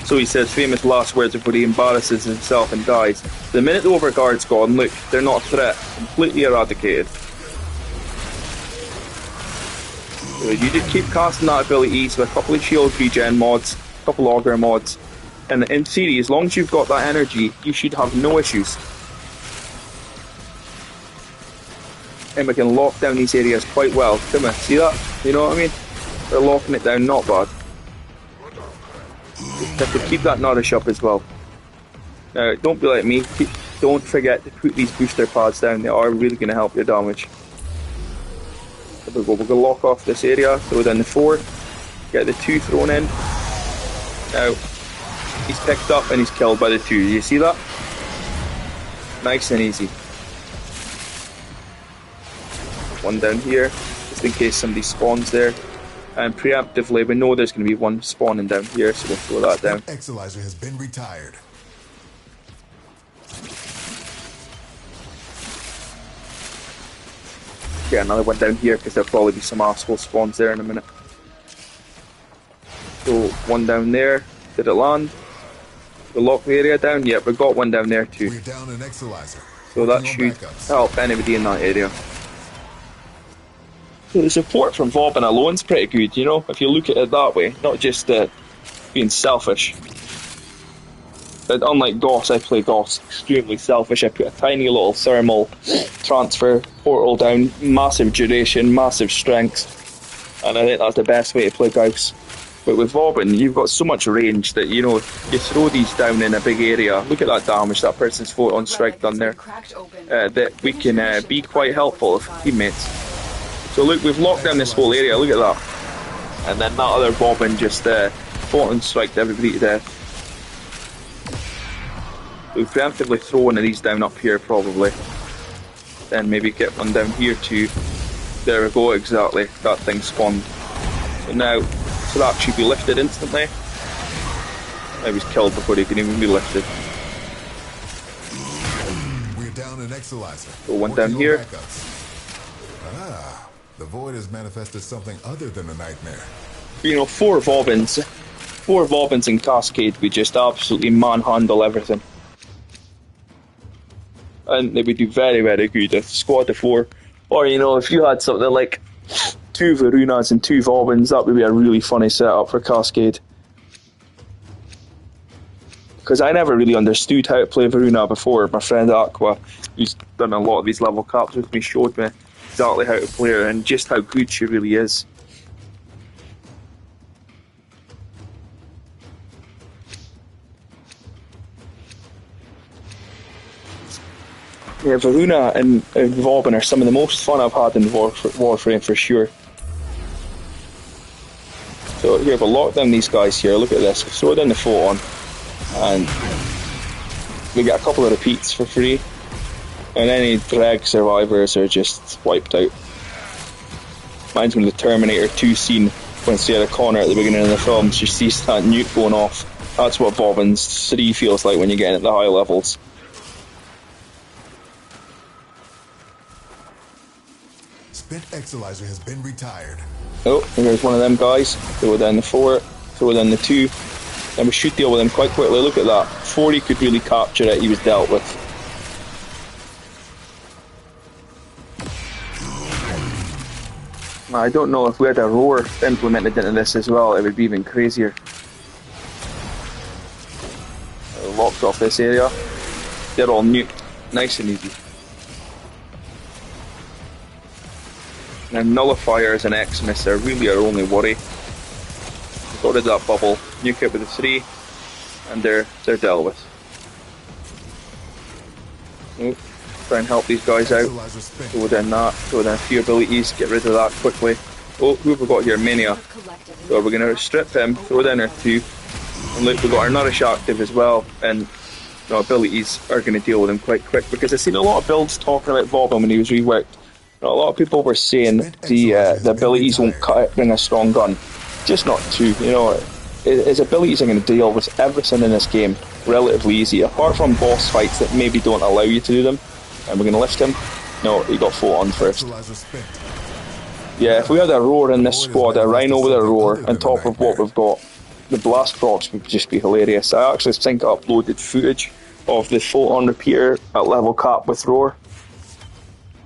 So he says famous last words before he embarrasses himself and dies. The minute the overguard's gone, look, they're not a threat. Completely eradicated. So you just keep casting that abilities with a couple of shield regen mods, a couple auger mods, and in theory, as long as you've got that energy, you should have no issues. And we can lock down these areas quite well. Come on, see that? You know what I mean? They're locking it down, not bad. Just have to keep that nourish up as well. Now, don't be like me. Don't forget to put these booster pads down. They are really going to help your damage. There we go. We're going to lock off this area. Throw down the 4. Get the 2 thrown in. Now, he's picked up and he's killed by the 2. You see that? Nice and easy. One down here, just in case somebody spawns there. And preemptively, we know there's going to be one spawning down here, so we'll throw that down. Exilizer has been retired. Get another one down here because there'll probably be some arsehole spawns there in a minute. So one down there. Did it land? We lock the area down. Yep, we got one down there too. We're down an Exilizer. So that should help anybody in that area. So the support from Vauban alone is pretty good, you know, if you look at it that way, not just being selfish. But unlike Goss, I play Goss extremely selfish. I put a tiny little thermal transfer portal down, massive duration, massive strength, and I think that's the best way to play Gauss. But with Vauban, you've got so much range that, you know, you throw these down in a big area. Look at that damage that person's photon strike done there. That we can be quite helpful with teammates. So look, we've locked down this whole area, look at that. And then that other Vauban just photon striked everybody to death. We've preemptively throw one of these down up here probably. Then maybe get one down here too. There we go, exactly. That thing spawned. So now, so that should be lifted instantly. Maybe he's killed before he can even be lifted. We're down an Exilizer. Go one down here. Ah, the void has manifested something other than a nightmare. You know, 4 Vaubans in Cascade, we just absolutely manhandle everything. And they would do very, very good. A squad of 4. Or, you know, if you had something like 2 Varunas and 2 Vaubans, that would be a really funny setup for Cascade. Because I never really understood how to play Varuna before. My friend Aqua, who's done a lot of these level caps with me, showed me exactly how to play her and just how good she really is. Yeah, Varuna and Vauban are some of the most fun I've had in Warframe for sure. So here, we'll lock down these guys here. Look at this. We'll throw down the photon, and we get a couple of repeats for free. And any drag survivors are just wiped out. Reminds me of the Terminator 2 scene when Sarah Connor at the beginning of the film, she sees that nuke going off. That's what Vauban's 3 feels like when you get at the high levels. Spent Exilizer has been retired. Oh, there's one of them guys. Throw down the 4, throw down the 2. And we should deal with him quite quickly. Look at that. 4 he could really capture it, he was dealt with. I don't know if we had a roar implemented into this as well, it would be even crazier. Locked off this area. They're all nuked. Nice and easy. And nullifiers and Xmas are really our only worry. Got rid of that bubble, nuke it with the 3, and they're dealt with. Oh, try and help these guys out. Throw down that, throw down a few abilities, get rid of that quickly. Oh, who have we got here? Mania. So we're going to strip him, throw down our 2. And look, we've got our Nourish active as well, and the abilities are going to deal with him quite quick, because I've seen a lot of builds talking about Vauban when he was reworked. A lot of people were saying the abilities won't cut it in a strong gun. Just not true, you know. His abilities are going to deal with everything in this game relatively easy, apart from boss fights that maybe don't allow you to do them. And we're going to lift him. No, he got photon first. Yeah, if we had a roar in this squad, a rhino with a roar, on top of what we've got, the blast procs would just be hilarious. I actually think I uploaded footage of the photon repeater at level cap with roar,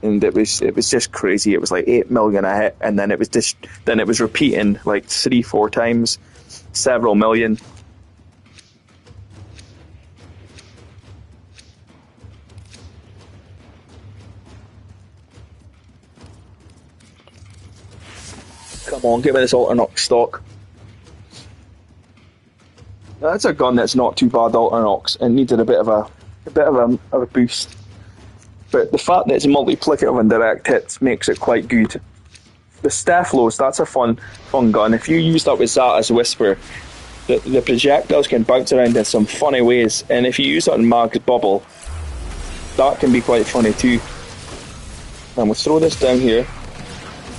and it was just crazy. It was like 8 million a hit, and then it was repeating like 3-4 times, several million. Come on, give me this Alternox stock. Now, that's a gun that's not too bad, Alternox, and needed a bit of a boost. But the fact that it's multiplicative and direct hits makes it quite good. The Stephalos, that's a fun gun. If you use that with Zata's Whisper, the projectiles can bounce around in some funny ways, and if you use that in Mag's Bubble, that can be quite funny too. And we'll throw this down here.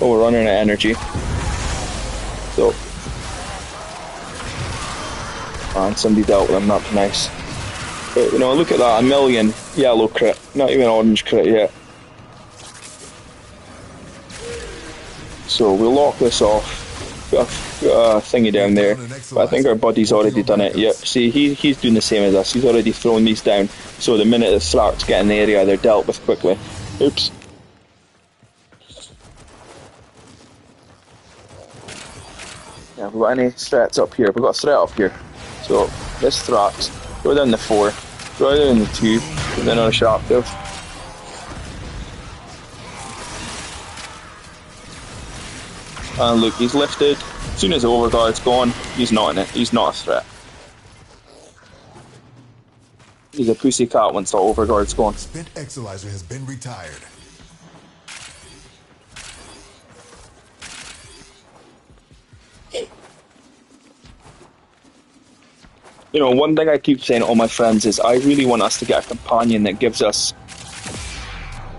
Oh, we're running out of energy. So, and somebody dealt with them, that's nice. But, you know, look at that, 1 million yellow crit, not even orange crit yet. So we'll lock this off. Got a thingy down there, but I think our buddy's already done it. Yep, see, he's doing the same as us. He's already thrown these down, so the minute the Thrax get in the area, they're dealt with quickly. Oops. Yeah, we've got any threats up here? We've got a threat up here. So, this Thrax, go down the 4, go down the 2, and then on a Sharptooth. And look, he's lifted. As soon as the overguard's gone, he's not in it. He's not a threat. He's a pussycat once the overguard's gone. Spent Exilizer has been retired. You know, one thing I keep saying to all my friends is I really want us to get a companion that gives us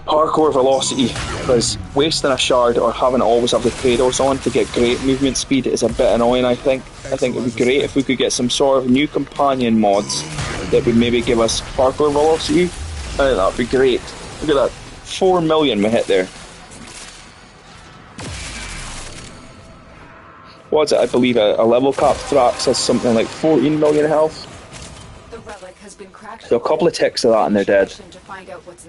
hardcore velocity, because wasting a shard or having to always have the Kratos on to get great movement speed is a bit annoying, I think. I think it would be great if we could get some sort of new companion mods that would maybe give us hardcore velocity. I think that would be great. Look at that, 4 million we hit there. What's it? I believe a level cap Thrax has something like 14 million health. The relic has been cracked. So a couple of ticks of that and they're dead.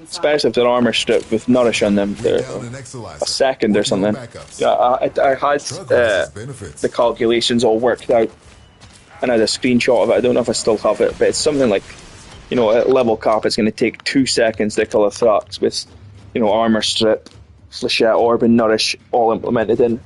Especially if they're armor stripped with nourish on them. They're a second or something. Yeah, I had the calculations all worked out, and I had a screenshot of it. I don't know if I still have it, but it's something like, you know, at level cap it's going to take 2 seconds to kill a Thrax with, you know, armor strip, flechette orb and nourish all implemented in.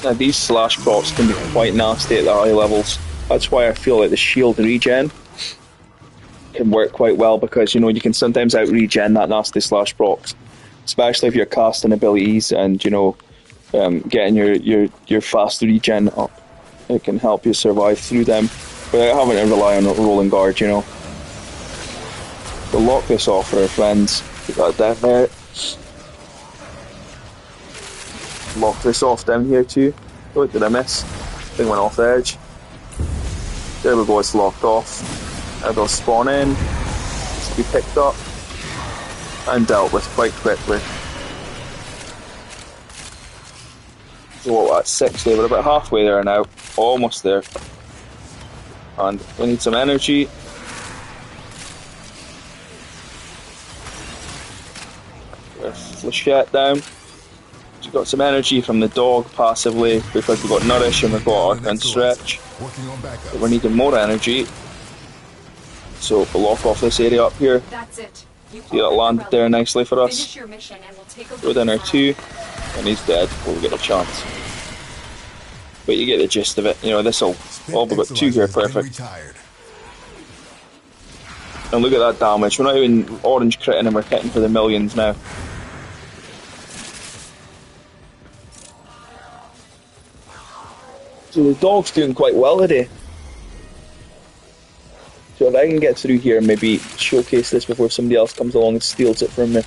Now these slash procs can be quite nasty at the high levels. That's why I feel like the shield regen can work quite well, because, you know, you can sometimes out regen that nasty slash procs, especially if you're casting abilities and, you know, getting your fast regen up. It can help you survive through them without having to rely on a rolling guard, you know. We'll lock this off for our friends. Put that down there. Lock this off down here too. What did I miss? Thing went off the edge. There we go, it's locked off. Now they'll spawn in, to be picked up and dealt with quite quickly. So what, that's 60, we're about halfway there now, almost there. And we need some energy. Flechette down. We've got some energy from the dog passively because we've got nourish and we've got arc and stretch. But we're needing more energy. So we'll lock off this area up here. That's it. You See that landed there nicely for us. finish your mission and we'll take a Throw down our 2, and he's dead before we get a chance. But you get the gist of it. You know, this'll all be about 2 here, perfect. And look at that damage. We're not even orange critting and we're hitting for the millions now. So the dog's doing quite well today. So if I can get through here and maybe showcase this before somebody else comes along and steals it from me.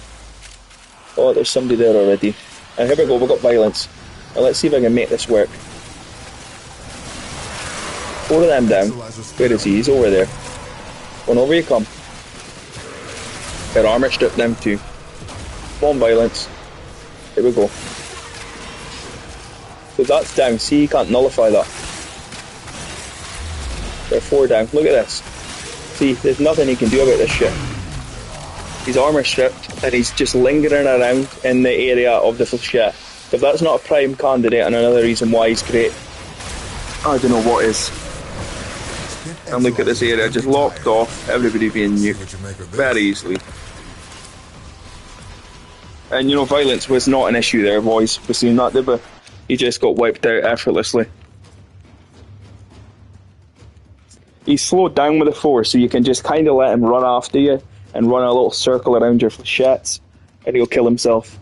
Oh, there's somebody there already. And here we go, we've got violence. Now let's see if I can make this work. 4 of them down. Where is he? He's over there. One over you come. Got armor stripped down too. Bomb violence. Here we go. So that's down. See, you can't nullify that. They're 4 down. Look at this. See, there's nothing he can do about this shit. He's armor stripped and he's just lingering around in the area of the shit. If that's not a prime candidate and another reason why he's great, I don't know what is. And look at this area, just locked off, everybody being nuked very easily. And you know, violence was not an issue there, boys. We've seen that, did we? He just got wiped out effortlessly. He's slowed down with the 4, so you can just kind of let him run after you and run a little circle around your flechettes, and he'll kill himself.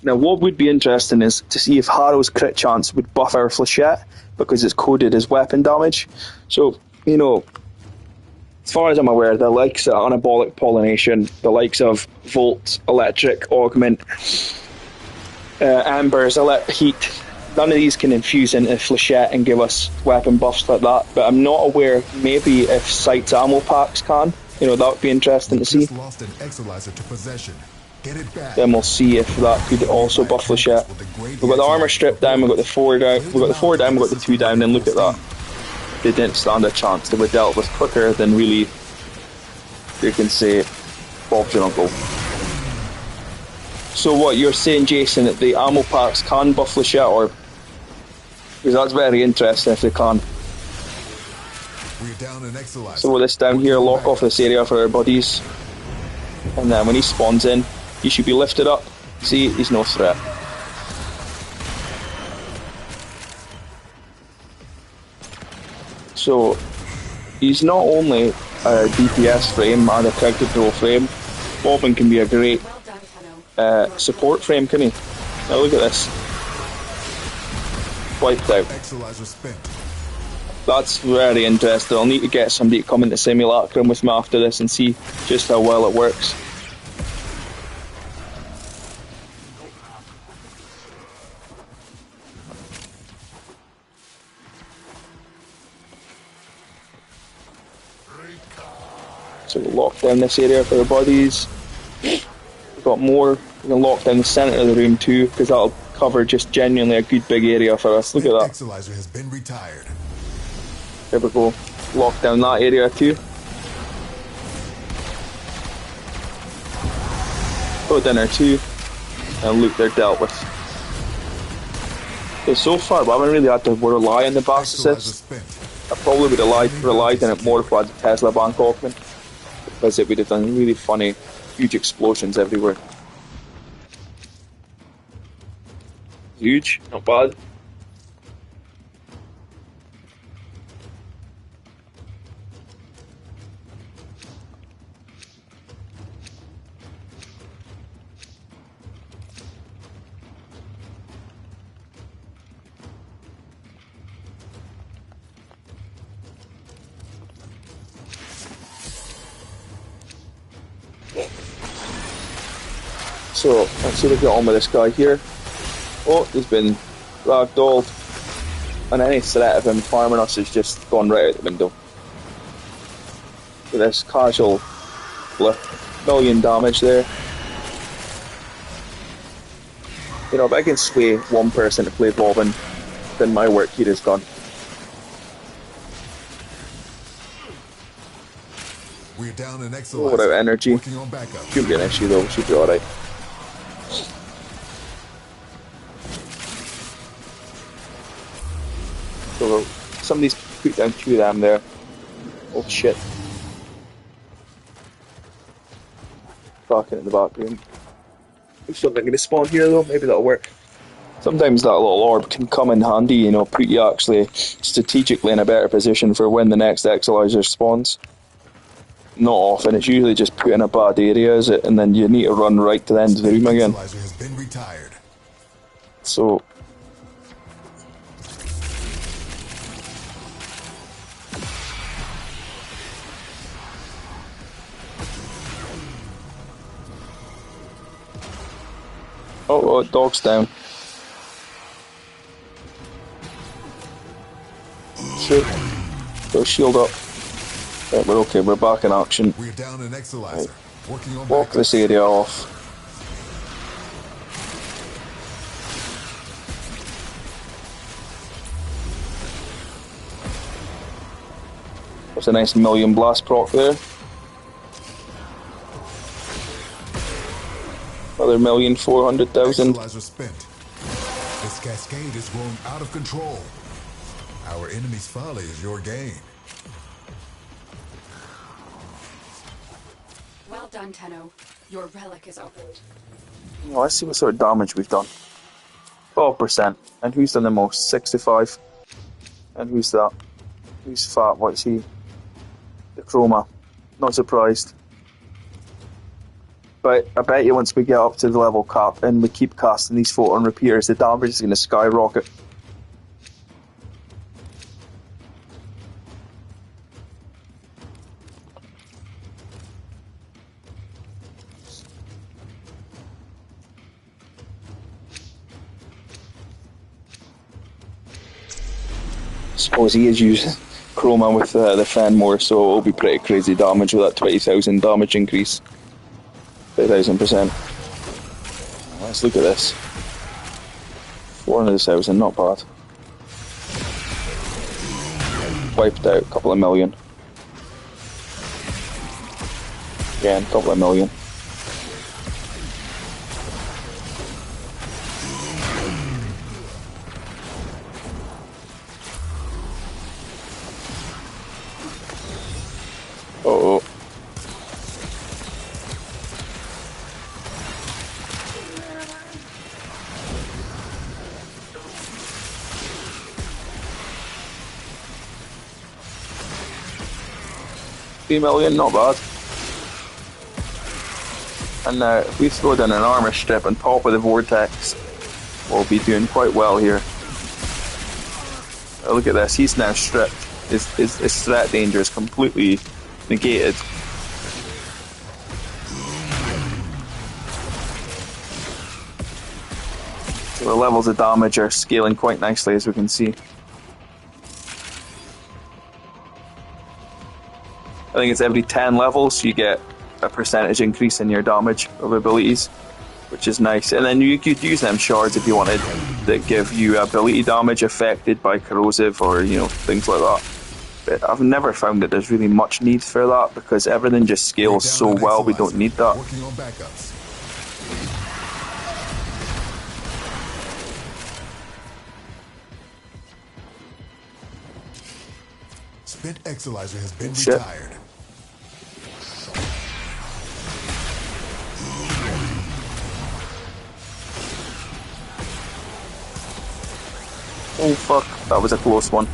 Now what would be interesting is to see if Harrow's crit chance would buff our flechette, because it's coded as weapon damage. So, you know, as far as I'm aware, the likes of Anabolic Pollination, the likes of Volt, Electric, Augment, Amber's, Heat, none of these can infuse into flechette and give us weapon buffs like that, but I'm not aware maybe if Sight's ammo packs can. You know, that would be interesting to see. Lost an Exolizer to possession. Get it back. Then we'll see if that could also buff flechette. We've got the armor stripped down, we've got the 4 down, we've got the 4 down, we've got the 2 down, and look at that. They didn't stand a chance. They were dealt with quicker than really, you can say, Bob's your uncle. So what you're saying, Jason, that the ammo packs can buff flechette, or? Because that's very interesting if they can. We're down an Exolizer. So with this down here, lock off this area for our buddies. And then when he spawns in, he should be lifted up. See, he's no threat. So, he's not only a DPS frame and a crowd control frame, Vauban can be a great support frame, can he? Now look at this. Wiped out. That's very interesting. I'll need to get somebody to come into Simulacrum with me after this and see just how well it works. So we'll lock down this area for the bodies. We've got more. We can lock down the centre of the room too, because that'll cover just genuinely a good big area for us. Look at that. Exolizer has been retired. There we go. Lock down that area too. Put down our 2, and look, they're dealt with. Okay, so far, we haven't really had to rely on the boss assist. I probably would have relied on it more if I had the Tesla Bank Hawkman, because it would have done really funny, huge explosions everywhere. Huge, not bad. So, let's see if we get on with this guy here. Oh, he's been ragdolled. And any threat of him farming us has just gone right out the window. With this casual blip. Million damage there. You know, if I can sway one person to play Vauban, then my work here is done. We're down an Exolizer. Without energy. Shouldn't be an issue though, should be alright. somebody's put down 2 of them there. Oh shit. Barking in the background. There's something going to spawn here though, maybe that'll work. Sometimes that little orb can come in handy, you know, put you actually strategically in a better position for when the next Exilizer spawns. Not often, it's usually just put in a bad area, is it? And then you need to run right to the end of the room again. Exilizer has been retired. So... Oh, dog's down. Shit. Go shield up. Right, we're okay, we're back in action. We're down an Exilizer. Right. Working on Walk backups. this area off. There's a nice million blast proc there. Another 1,400,000. Exilizer spent. This cascade is growing out of control. Our enemy's folly is your gain. Well done, Tenno. Your relic is opened. Oh, let's see what sort of damage we've done. 12%. And who's done the most? 65. And who's that? Who's fat? What's he? The Chroma. Not surprised. But I bet you once we get up to the level cap and we keep casting these photon repeaters, the damage is going to skyrocket. Suppose he is using Chroma with the Fenmore, so it'll be pretty crazy damage with that 20,000 damage increase. 30,000%. Let's look at this. 400,000, not bad. Wiped out a couple of million. Again, a couple of million. Uh-oh. $3 million, not bad. And now, if we throw down an armor strip on top of the vortex, we'll be doing quite well here. Oh, look at this, he's now stripped. His threat danger is completely negated. So the levels of damage are scaling quite nicely, as we can see. I think it's every 10 levels you get a percentage increase in your damage of abilities, which is nice. And then you could use them shards if you wanted that give you ability damage affected by corrosive or, you know, things like that. But I've never found that there's really much need for that because everything just scales so well, we don't need that. Working on backups. Spent Exilizer has been retired. Oh fuck, that was a close one.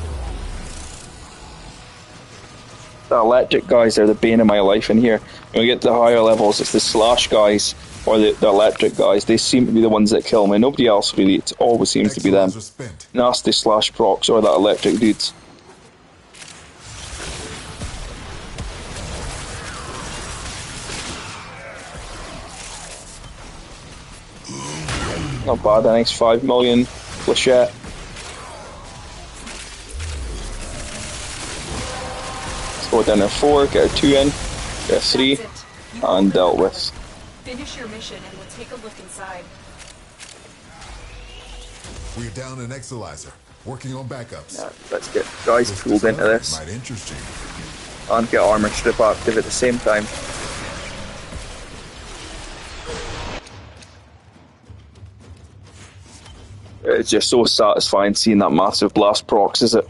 The electric guys are the bane of my life in here. When we get to the higher levels, it's the slash guys or the electric guys. They seem to be the ones that kill me. Nobody else really. It always seems to be them. Nasty slash procs or that electric dudes. Not bad, a nice 5 million flechette. Let's go down to 4, get a 2 in, get a 3, and dealt with. Finish your mission and we'll take a look inside. We're down an Exilizer, working on backups. Yeah, let's get guys pulled into this. Might interest you. And get armor strip active at the same time. It's just so satisfying seeing that massive blast procs, is it?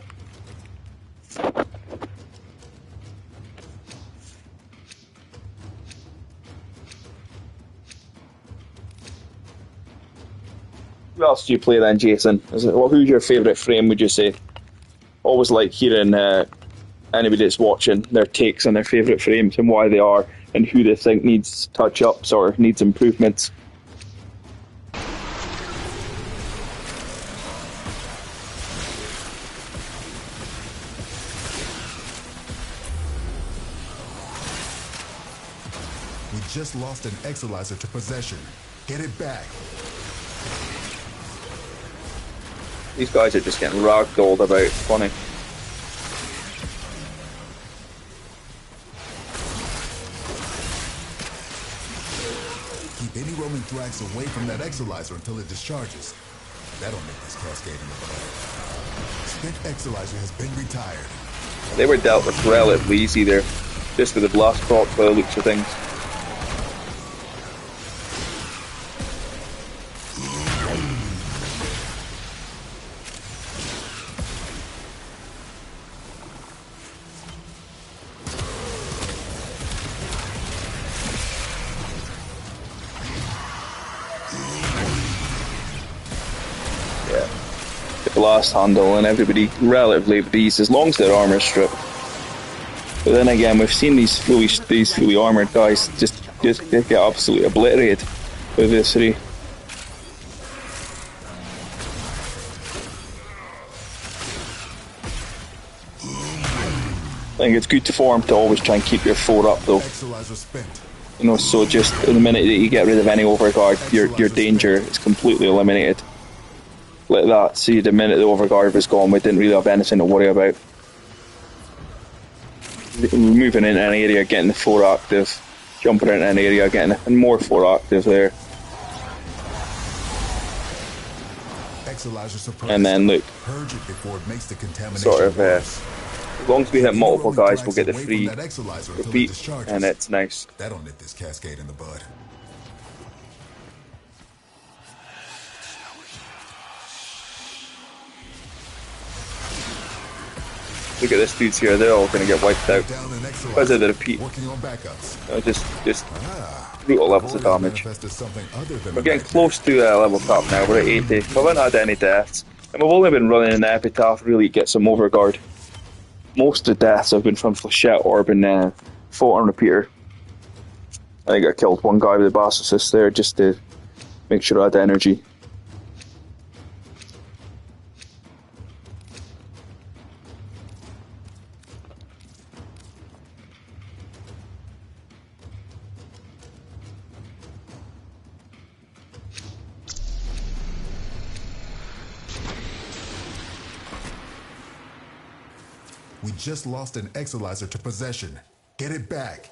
Who else do you play then, Jason? Well, who's your favourite frame, would you say? Always like hearing anybody that's watching their takes on their favourite frames and why they are and who they think needs touch-ups or needs improvements. We just lost an Exilizer to possession. Get it back. These guys are just getting ragdolled about. It's funny. Keep any roaming thrags away from that Exilizer until it discharges. That'll make this cascade in the bud. Spent Exilizer has been retired. They were dealt with relatively easy there, just with the blast proc by the looks of things. Blast handle and everybody relatively easy as long as their armor stripped. But then again, we've seen these fully armored guys just get absolutely obliterated with this 3. I think it's good form to always try and keep your 4 up though. You know, so just the minute that you get rid of any overguard, your danger is completely eliminated. Like that, see, the minute the overguard was gone, we didn't really have anything to worry about. Moving into an area, getting the 4 active, jumping into an area, getting and more 4 active there. And then look, sort of, as long as we hit multiple guys, we'll get the free repeat, and it's nice. That'll nip this cascade in the bud. Look at this dudes here, they're all going to get wiped out because of the repeat. Just brutal levels of damage. We're getting close to level cap now, we're at 80. We haven't had any deaths, and we've only been running an epitaph really to get some overguard. Most of the deaths have been from Flechette Orb and Photon Repeater. I think I killed one guy with a Bass Assist there just to make sure I had energy. We just lost an Exilizer to possession. Get it back.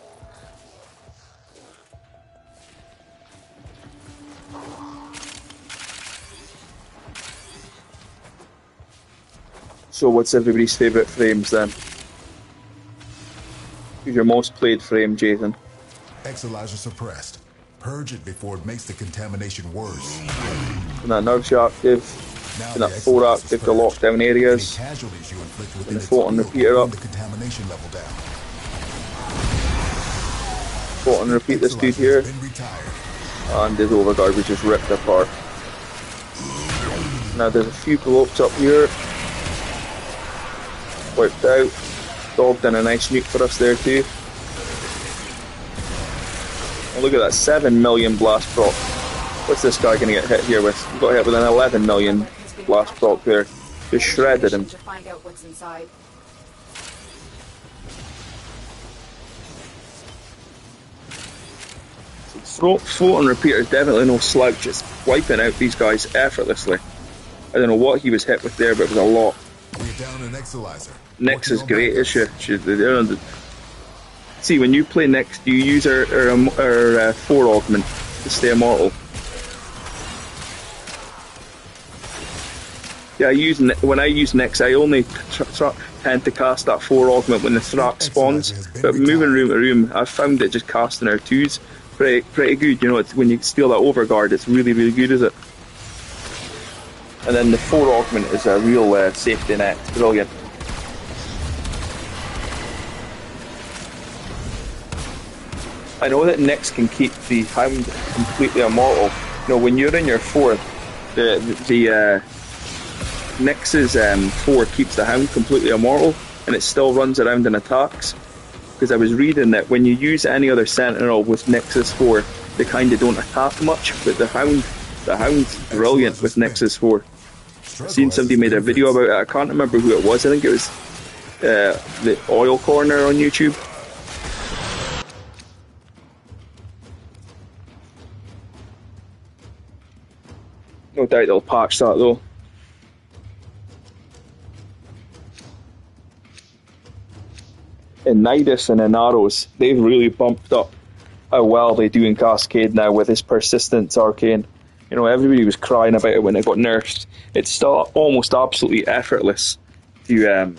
So what's everybody's favourite frames then? Who's your most played frame, Jason? Exilizer suppressed. Purge it before it makes the contamination worse. And that nerve's active. And that 4 active to lock down areas. And the Photon Repeater up. Photon Repeat this dude here. And his overguard was just ripped apart. Now there's a few blokes up here. Wiped out. Dogged in a nice nuke for us there too. And look at that, 7 million blast proc. What's this guy going to get hit here with? He got hit with an 11 million blast proc there. Just shredded him. Photon Repeater is definitely no slouch. It's wiping out these guys effortlessly. I don't know what he was hit with there, but it was a lot. Nyx is great, is she? See, when you play Nyx, do you use her 4 augment to stay immortal? Yeah, when I use Nyx, I only tend to cast that 4 augment when the Thrak spawns. But moving room to room, I've found that just casting her 2's pretty good. You know, when you steal that overguard, it's really good, is it? And then the 4 augment is a real safety net. Brilliant. I know that Nyx can keep the Hound completely immortal. You know, when you're in your 4th, The Nyx's 4 keeps the Hound completely immortal, and it still runs around and attacks. Because I was reading that when you use any other Sentinel with Nyx's 4, they kind of don't attack much, but the Hound's brilliant with Nyx's 4. I've seen somebody made a video about it. I can't remember who it was. I think it was the Oil Corner on YouTube. No doubt they'll patch that though. In Nidus and in Arrows, they've really bumped up how well they do in Cascade now with his Persistence Arcane. You know, everybody was crying about it when it got nerfed. It's still almost absolutely effortless to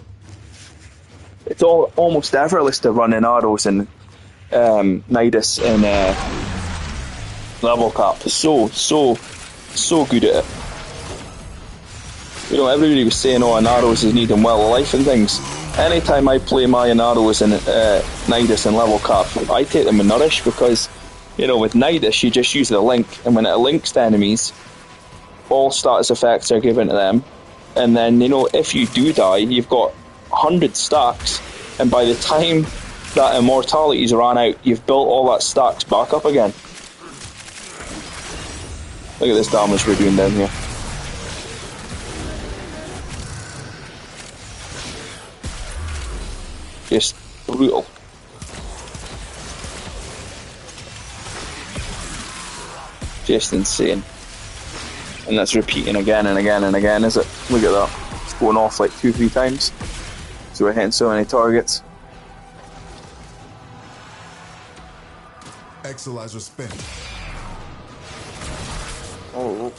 it's almost effortless to run in Arrows and Nidus and level cap. So good at it. You know, everybody was saying, oh, Arrows is needing well of life and things. Anytime I play my Arrows and Nidus and level cap, I take them with Nourish because, you know, with Nidus you just use the link, and when it links to enemies, all status effects are given to them, and then, you know, if you do die, you've got 100 stacks, and by the time that immortality's ran out, you've built all that stacks back up again. Look at this damage we're doing down here. Just brutal. Just insane. And that's repeating again and again and again, is it? Look at that. It's going off like 2-3 times. So we're hitting so many targets. Exilizer spin. Oh.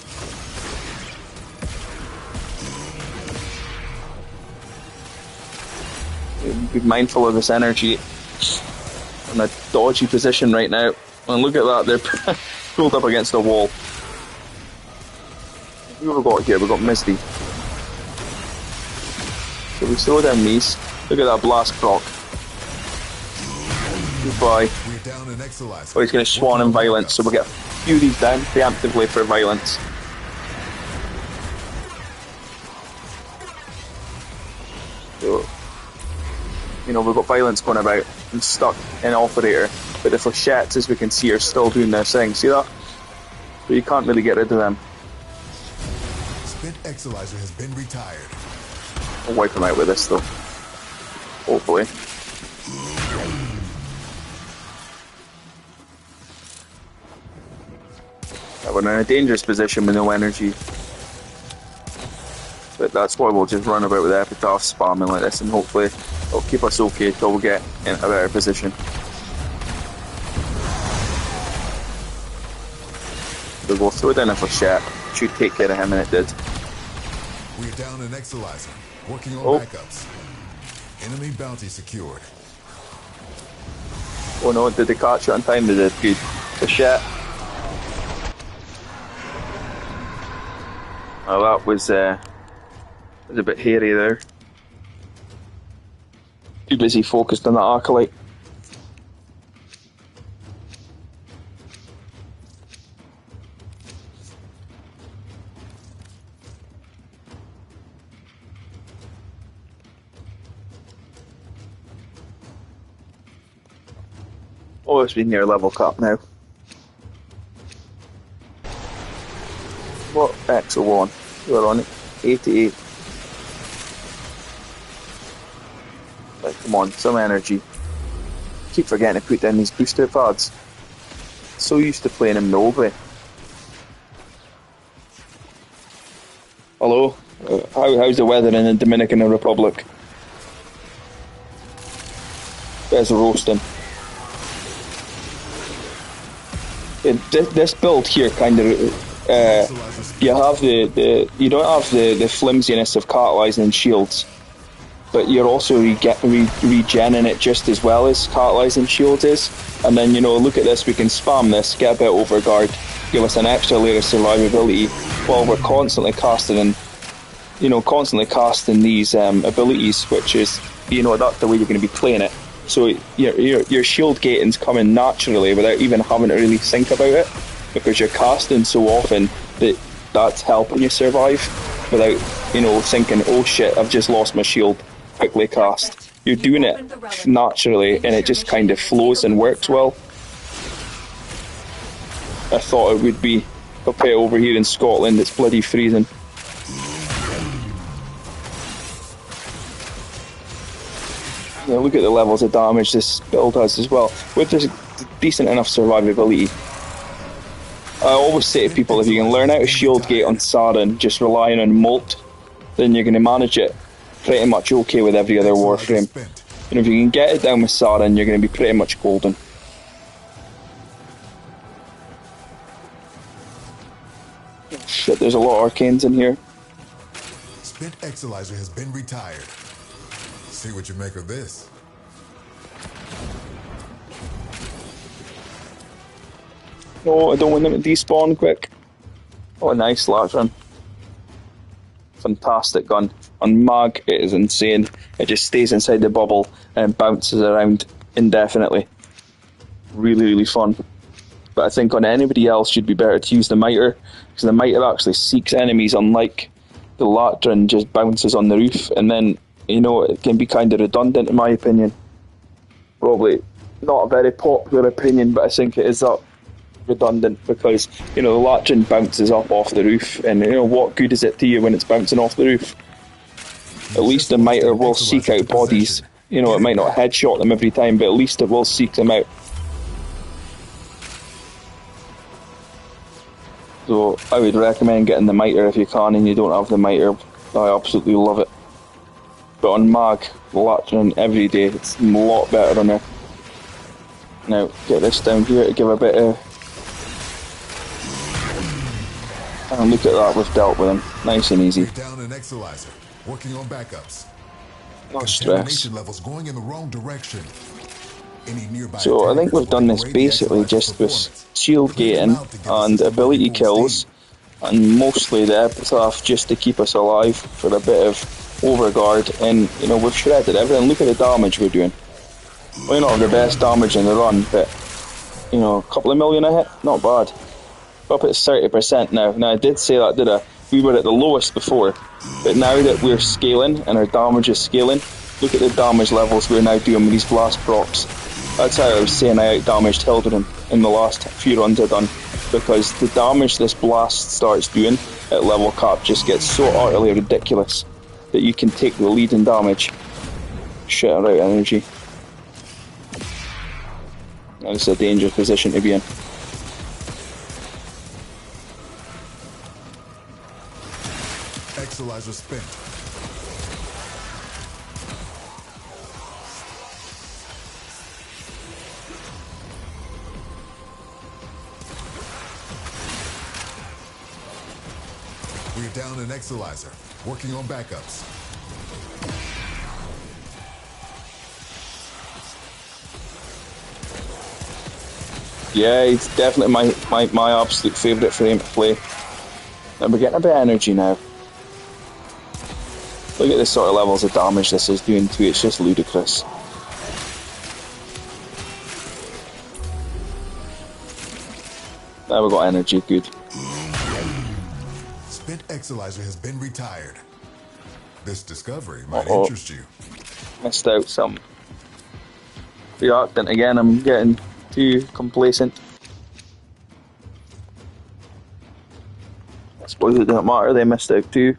Be mindful of this energy. In a dodgy position right now. And look at that, they're pulled up against the wall. Who have we got here? We've got Misty. So we throw down these. Look at that blast proc. Goodbye. Oh, he's going to Swan and Violence, so we'll get a few of these down preemptively for Violence. So, you know, we've got Violence going about and stuck in Operator, but the Flechettes, as we can see, are still doing their thing. See that? So you can't really get rid of them. Spent Exilizer has been retired. I'll wipe them out with this though. Hopefully. Yeah, we're in a dangerous position with no energy. But that's why we'll just run about with Epitaph spamming like this, and hopefully it'll keep us okay till we get in a better position. So we'll throw down a Flechette. Should take care of him, and it did. We're down an Exilizer. Working on backups. Enemy bounty secured. Oh no, did they catch it on time? They did. Good. Flechette. Oh, that was a bit hairy there. Too busy focused on that Acolyte. Oh, it's been near level cap now. What? XO1. We're on it. 88. Right, come on, some energy. Keep forgetting to put down these booster pads. So used to playing him nobly. Hello? How's the weather in the Dominican Republic? There's a roasting. This build here kind of you have you don't have the flimsiness of catalyzing shields, but you're also regenning it just as well as catalyzing shields is. And then, you know, look at this, we can spam this, get a bit of overguard, give us an extra layer of survivability while we're constantly casting these abilities, which is, you know, that's the way you're going to be playing it. So your shield gating's coming naturally without even having to really think about it, because you're casting so often that that's helping you survive without, you know, thinking, oh shit, I've just lost my shield, quickly cast. You're doing it naturally and it just kind of flows and works well. I thought it would be okay over here in Scotland, it's bloody freezing. Yeah, look at the levels of damage this build has as well. With this decent enough survivability, I always say to people, if you can learn how to shield gate on Saren, just relying on Molt, then you're going to manage it pretty much okay with every other Warframe. And if you can get it down with Saren, you're going to be pretty much golden. Shit, there's a lot of arcanes in here. Spent Exilizer has been retired. See what you make of this. No, I don't want them to despawn quick. Oh, nice Latran. Fantastic gun. On Mag, it is insane. It just stays inside the bubble and bounces around indefinitely. Really, really fun. But I think on anybody else, you'd be better to use the Mitre, because the Mitre actually seeks enemies, unlike the Latran just bounces on the roof, and then, you know, it can be kind of redundant in my opinion. Probably not a very popular opinion, but I think it is that redundant, because, you know, the Latran bounces up off the roof, and, you know, what good is it to you when it's bouncing off the roof? At least the Mitre will seek out bodies. You know, it might not headshot them every time, but at least it will seek them out. So I would recommend getting the Mitre if you can, and you don't have the Mitre. I absolutely love it. But on Mag, Latran every day, it's a lot better on there. Now, get this down here to give a bit of... And look at that, we've dealt with him. Nice and easy. Down an Exilizer, working on backups. No stress. Levels going in the wrong direction. Any nearby So I think we've done this basically just with shield gating and ability kills, and mostly the epitaph just to keep us alive for a bit of overguard, and, you know, we've shredded everything. Look at the damage we're doing. We're not the best damage in the run, but, you know, a couple of million a hit, not bad. We're up at 30% now. Now I did say that, did I? We were at the lowest before, but now that we're scaling and our damage is scaling, look at the damage levels we're now doing with these blast procs. That's how I was saying I out-damaged Hildren in the last few runs I've done, because the damage this blast starts doing at level cap just gets so utterly ridiculous that you can take the lead in damage. Shit out energy. That's a dangerous position to be in. Exilizer spent. We're down an Exilizer, working on backups. Yeah, it's definitely my absolute favourite frame to play. And we're getting a bit of energy now. Look at the sort of levels of damage this is doing to it, it's just ludicrous. Now we've got energy, good. Spent Exilizer has been retired. This discovery might interest you. Missed out some. Reactant again, I'm getting too complacent. I suppose it doesn't matter, they missed out too.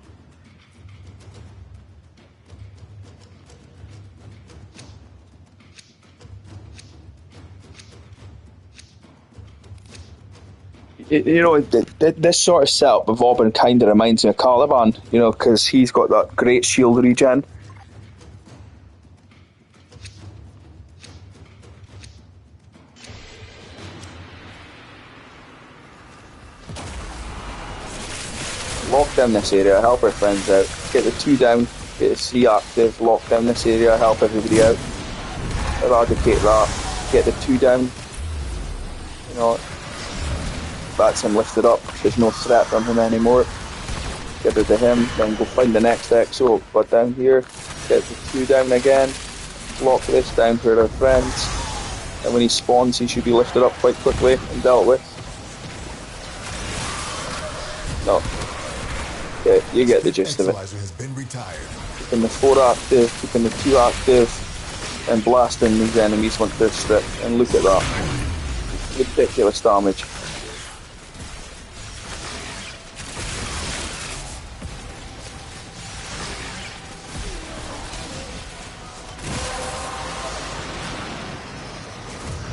You know, this sort of setup with Vauban kind of reminds me of Caliban, you know, because he's got that great shield regen. Lock down this area, help our friends out. Get the 2 down, get the C active, lock down this area, help everybody out. Eradicate that, get the 2 down. You know, that's him lifted up, there's no threat from him anymore. Get rid of him, then go find the next exo. But down here, get the 2 down again, lock this down for our friends, and when he spawns he should be lifted up quite quickly and dealt with. No, Yeah, you get the gist of it. Exilizer has been retired. Keeping the 4 active, keeping the 2 active, and blasting these enemies once they're stripped. And look at that. Ridiculous damage.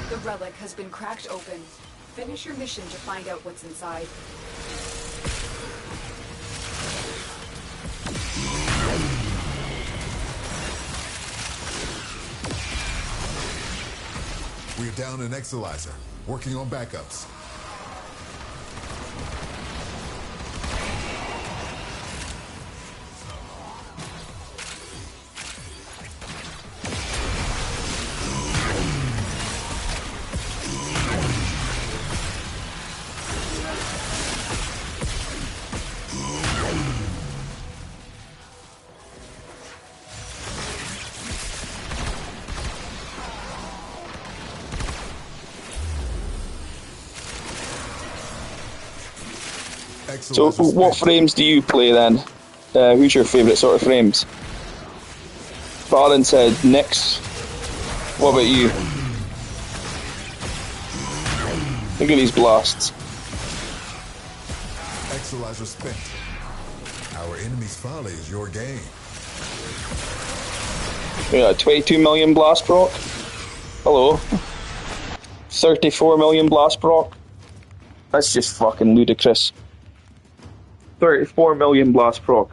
The relic has been cracked open. Finish your mission to find out what's inside. We're down an Exilizer, working on backups. So, what frames do you play then? Who's your favourite sort of frames? Vauban said Nyx. What about you? Look at these blasts. Exilizer spent. Our enemy's folly is your game. Yeah, 22 million blast proc. Hello. 34 million blast proc. That's just fucking ludicrous. 34 million blast proc.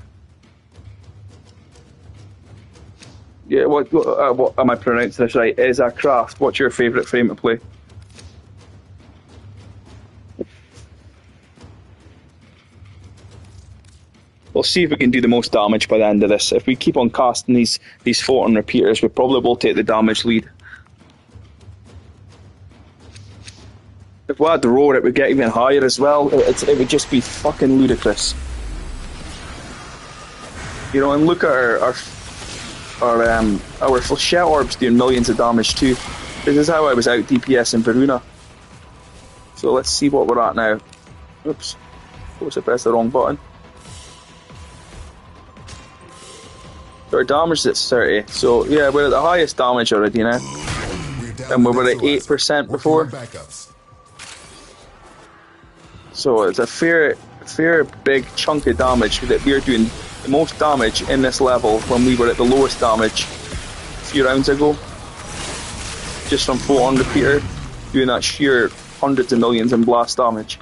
Yeah, what am I pronouncing this right? Is a craft. What's your favourite frame to play? We'll see if we can do the most damage by the end of this. If we keep on casting these photon repeaters, we probably will take the damage lead. If we had the roar, it would get even higher as well. It would just be fucking ludicrous. You know, and look at our shell orbs doing millions of damage too. This is how I was out DPS in Veruna. So let's see what we're at now. Oops. Of course I pressed the wrong button. So our damage is at 30. So yeah, we're at the highest damage already now. And we were at 8% before. So it's a fair big chunk of damage that we're doing the most damage in this level when we were at the lowest damage a few rounds ago. Just from photon repeater, doing that sheer hundreds of millions in blast damage.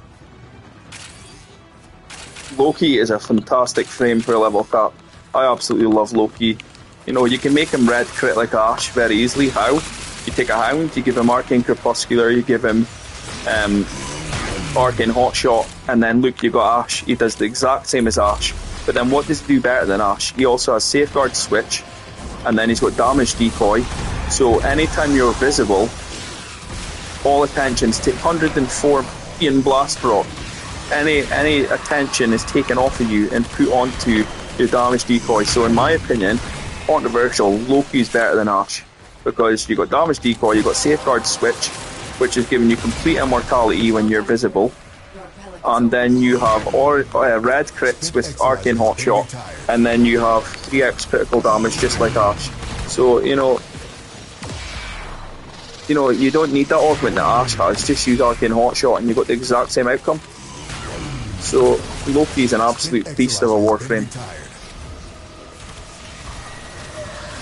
Loki is a fantastic frame for a level cap. I absolutely love Loki. You know, you can make him red crit like Ash very easily. How? You take a Hound, you give him Arcane Crepuscular, you give him Arcane Hotshot, and then look, you got Ash. He does the exact same as Ash. But then what does he do better than Ash? He also has Safeguard Switch, and then he's got Damage Decoy. So anytime you're visible, all attentions take 104 in blast rock. Any attention is taken off of you and put onto your Damage Decoy. So in my opinion, controversial, Loki's better than Ash, because you got Damage Decoy, you got Safeguard Switch, which is giving you complete immortality when you're visible, and then you have red crits with Arcane Hotshot, and then you have 3x critical damage just like Ash. So you don't need that augment that Ash has. Just use Arcane Hotshot and you got the exact same outcome. So Loki's an absolute beast of a Warframe.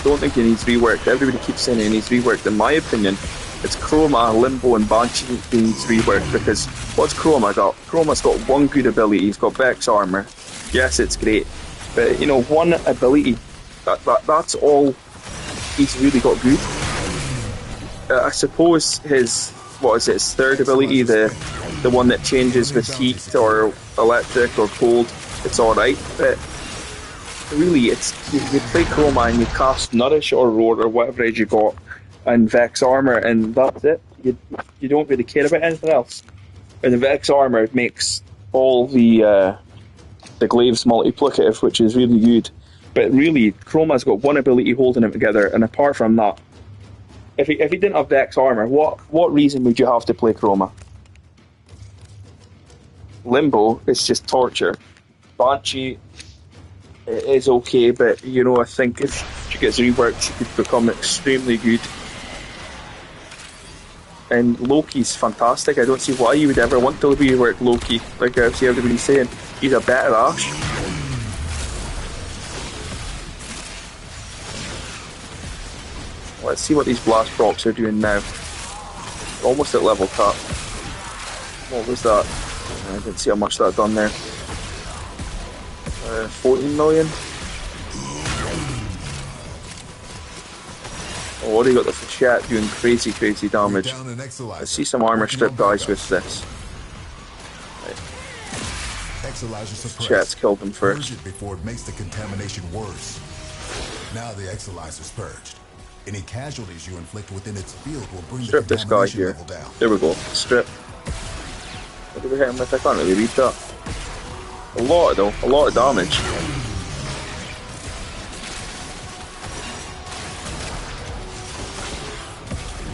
Don't think he needs reworked. Everybody keeps saying he needs reworked. In my opinion, it's Chroma, Limbo and Banshee that needs reworked, because what's Chroma got? Chroma's got one good ability. He's got Vex Armor. Yes, it's great, but one ability, that's all he's really got good. I suppose his third ability, the one that changes with heat or electric or cold, it's alright, but really it's you play Chroma and you cast Nourish or Roar or whatever it is you got and Vex Armor, and that's it. You don't really care about anything else. And the Vex Armor makes all the glaives multiplicative, which is really good. But really, Chroma's got one ability holding him together, and apart from that, if he didn't have Vex Armor, what reason would you have to play Chroma? Limbo is just torture. Banshee, it is okay, but you know, I think if she gets reworked, she could become extremely good. And Loki's fantastic. I don't see why you would ever want to rework Loki. Like I see everybody saying, he's a better Ash. Let's see what these blast procs are doing now. Almost at level cap. What was that? I didn't see how much that done there. 14 million. Already got the chat doing crazy damage. Let's see some armor strip guys with this. Chat's killed them first. Before it makes the contamination worse. Now the Exolizer's purged. Any casualties you inflict within its field will bring strip the this guy contamination here. level down. There we go. Strip. What did we hit him with? I can't really read that. A lot though. A lot of damage.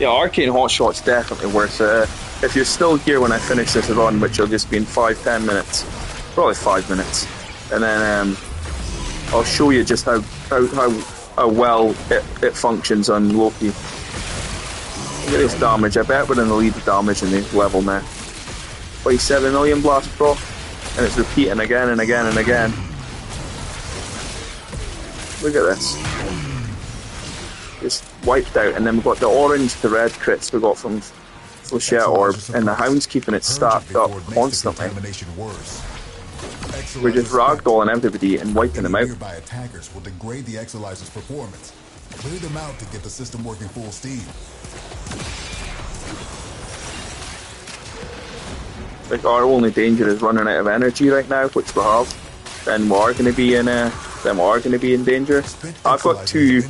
Yeah, Arcane Hotshot's definitely worth it. If you're still here when I finish this run, which will just be in 5-10 minutes, probably 5 minutes, and then I'll show you just how well it functions on Loki. Look at this damage. I bet we're in the lead damage in the level now. 27 million blast proc, and it's repeating again and again and again. Look at this. Just wiped out, and then we've got the orange to red crits we got from Flechette Orb, and the Hound's keeping it stacked up constantly. We're just ragdolling everybody and wiping them out. Nearby attackers will degrade the Exolizer's performance. Clear them out to get the system working full steam. Like our only danger is running out of energy right now, which we have. Then we are going to be in danger. I've got two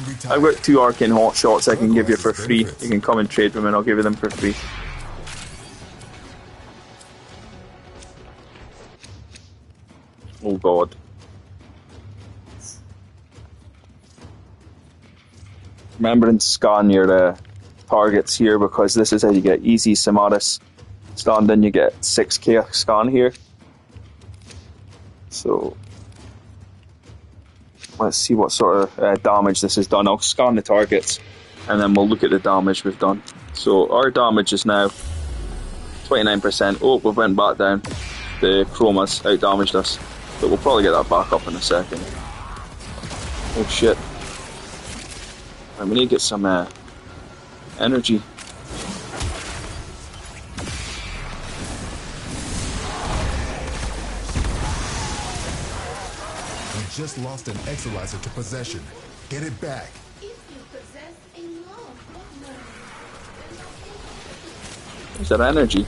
arcane hot shots I can give you for free. You can come and trade them and I'll give you them for free. Oh god. Remember and scan your targets here, because this is how you get easy Samaris scan. Then you get 6k scan here. So let's see what sort of damage this has done. I'll scan the targets and then we'll look at the damage we've done. So our damage is now 29%. Oh, we went back down. The chromas out damaged us, but we'll probably get that back up in a second. Oh shit. Right, we need to get some energy. Just lost an Exolizer to possession. Get it back. Is that energy?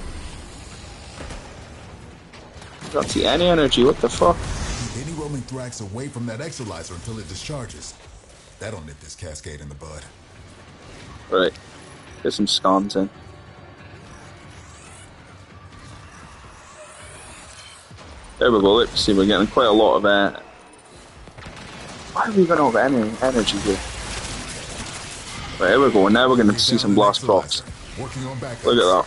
I don't see any energy. What the fuck? Keep any roaming Thrax away from that Exolizer until it discharges. That'll nip this cascade in the bud. Right. Get some scans in. There we go. Let's see. We're getting quite a lot of why are we even have any energy here? Right, here we go. Now we're going to see some blast procs. Look at that.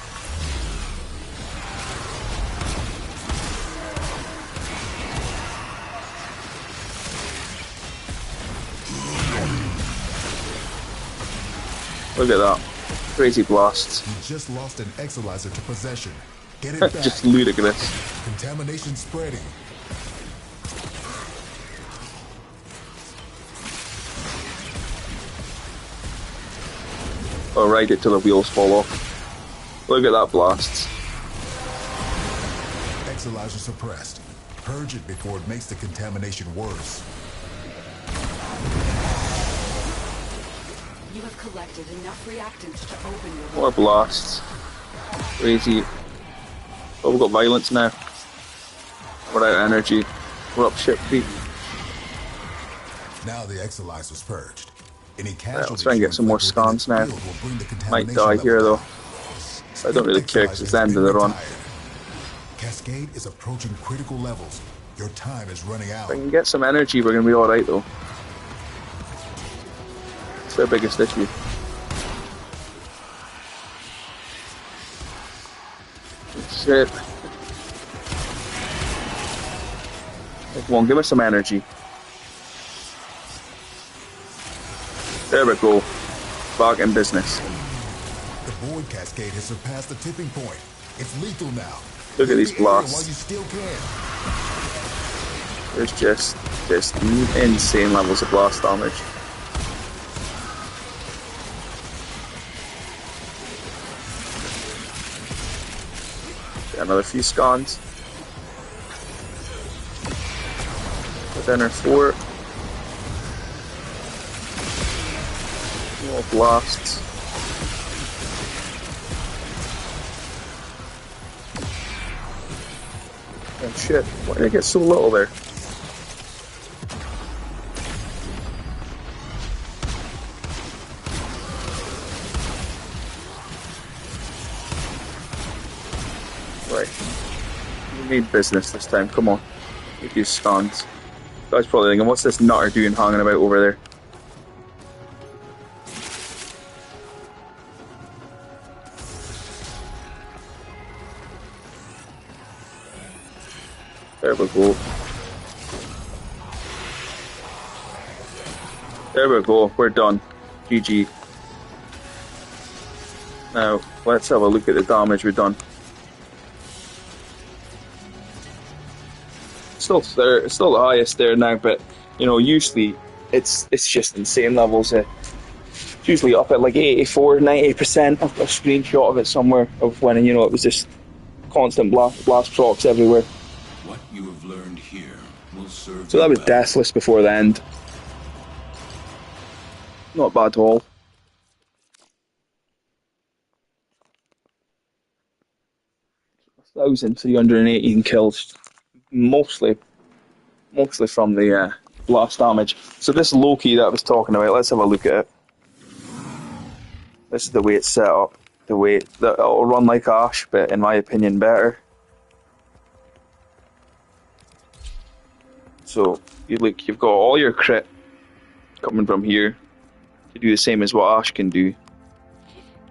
Look at that. Crazy blasts. You just lost an Exolizer to possession. Get it back. Just ludicrous. Contamination spreading. I'll ride it till the wheels fall off. Look at that blast. Exolizer suppressed. Purge it before it makes the contamination worse. You have collected enough reactants to open your More blasts. Crazy. Oh, we've got violence now. We're out of energy. We're up ship creep. Now the Exolizer's purged. Any Right, let's try and get some more scans now. Might die here though. I don't really care because it's the end of the run. Cascade is approaching critical levels. Your time is running out. If I can get some energy, we're going to be alright though. It's their biggest issue. Shit. Come on, give us some energy. There we go. Back in business. The void cascade has surpassed the tipping point. It's lethal now. Look at these blasts. While you still can. There's just insane levels of blast damage. Get another few scans. Within our fort. More blasts. Oh shit, why did I get so little there? Right. We need business this time, come on. Get these scans. Guys probably thinking, what's this nutter doing hanging about over there? There we go. There we go, we're done. GG. Now, let's have a look at the damage we've done. Still there, it's still the highest there now, but you know, usually it's just insane levels. It's usually up at like 84, 90%. I've got a screenshot of it somewhere of when, you know, it was just constant blast procs everywhere. What you have learned here will serve. So that was deathless before the end. Not bad at all. $1,318 kills, mostly from the blast damage. So this Loki that I was talking about, let's have a look at it. This is the way it's set up. The way that it'll run like Ash, but in my opinion better. So you've got all your crit coming from here to do the same as what Ash can do.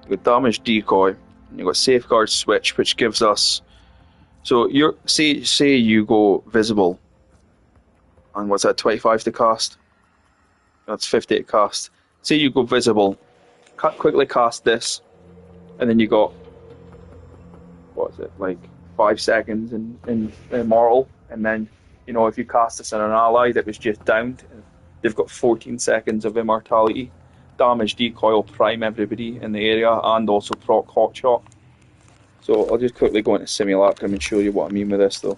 You've got damage decoy, and you've got safeguard switch, which gives us. So say you go visible, and what's that, 25 to cast? That's 50 to cast. Say you go visible, quickly cast this, and then you got, what is it, like 5 seconds in immortal, and then, you know, if you cast this on an ally that was just downed, they've got 14 seconds of immortality. Damage decoy will prime everybody in the area and also proc hotshot. So I'll just quickly go into Simulacrum and show you what I mean with this though.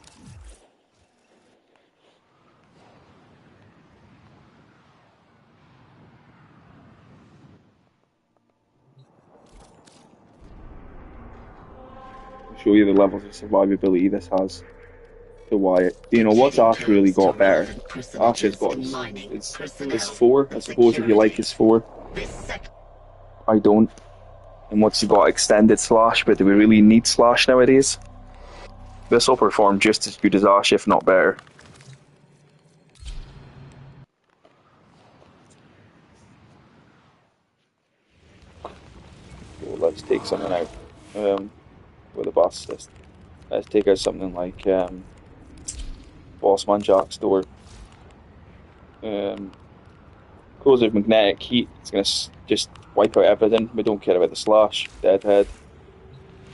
I'll show you the levels of survivability this has. To why it, you know, what's Ash really got better? Ash has got his 4, I suppose, if you like his 4. I don't. And what's he got? Extended slash, but do we really need slash nowadays? This will perform just as good as Ash, if not better. So let's take something out with a boss list. Let's take out something like Bossman Jack's door. Closes magnetic heat. It's going to just wipe out everything. We don't care about the slash, deadhead.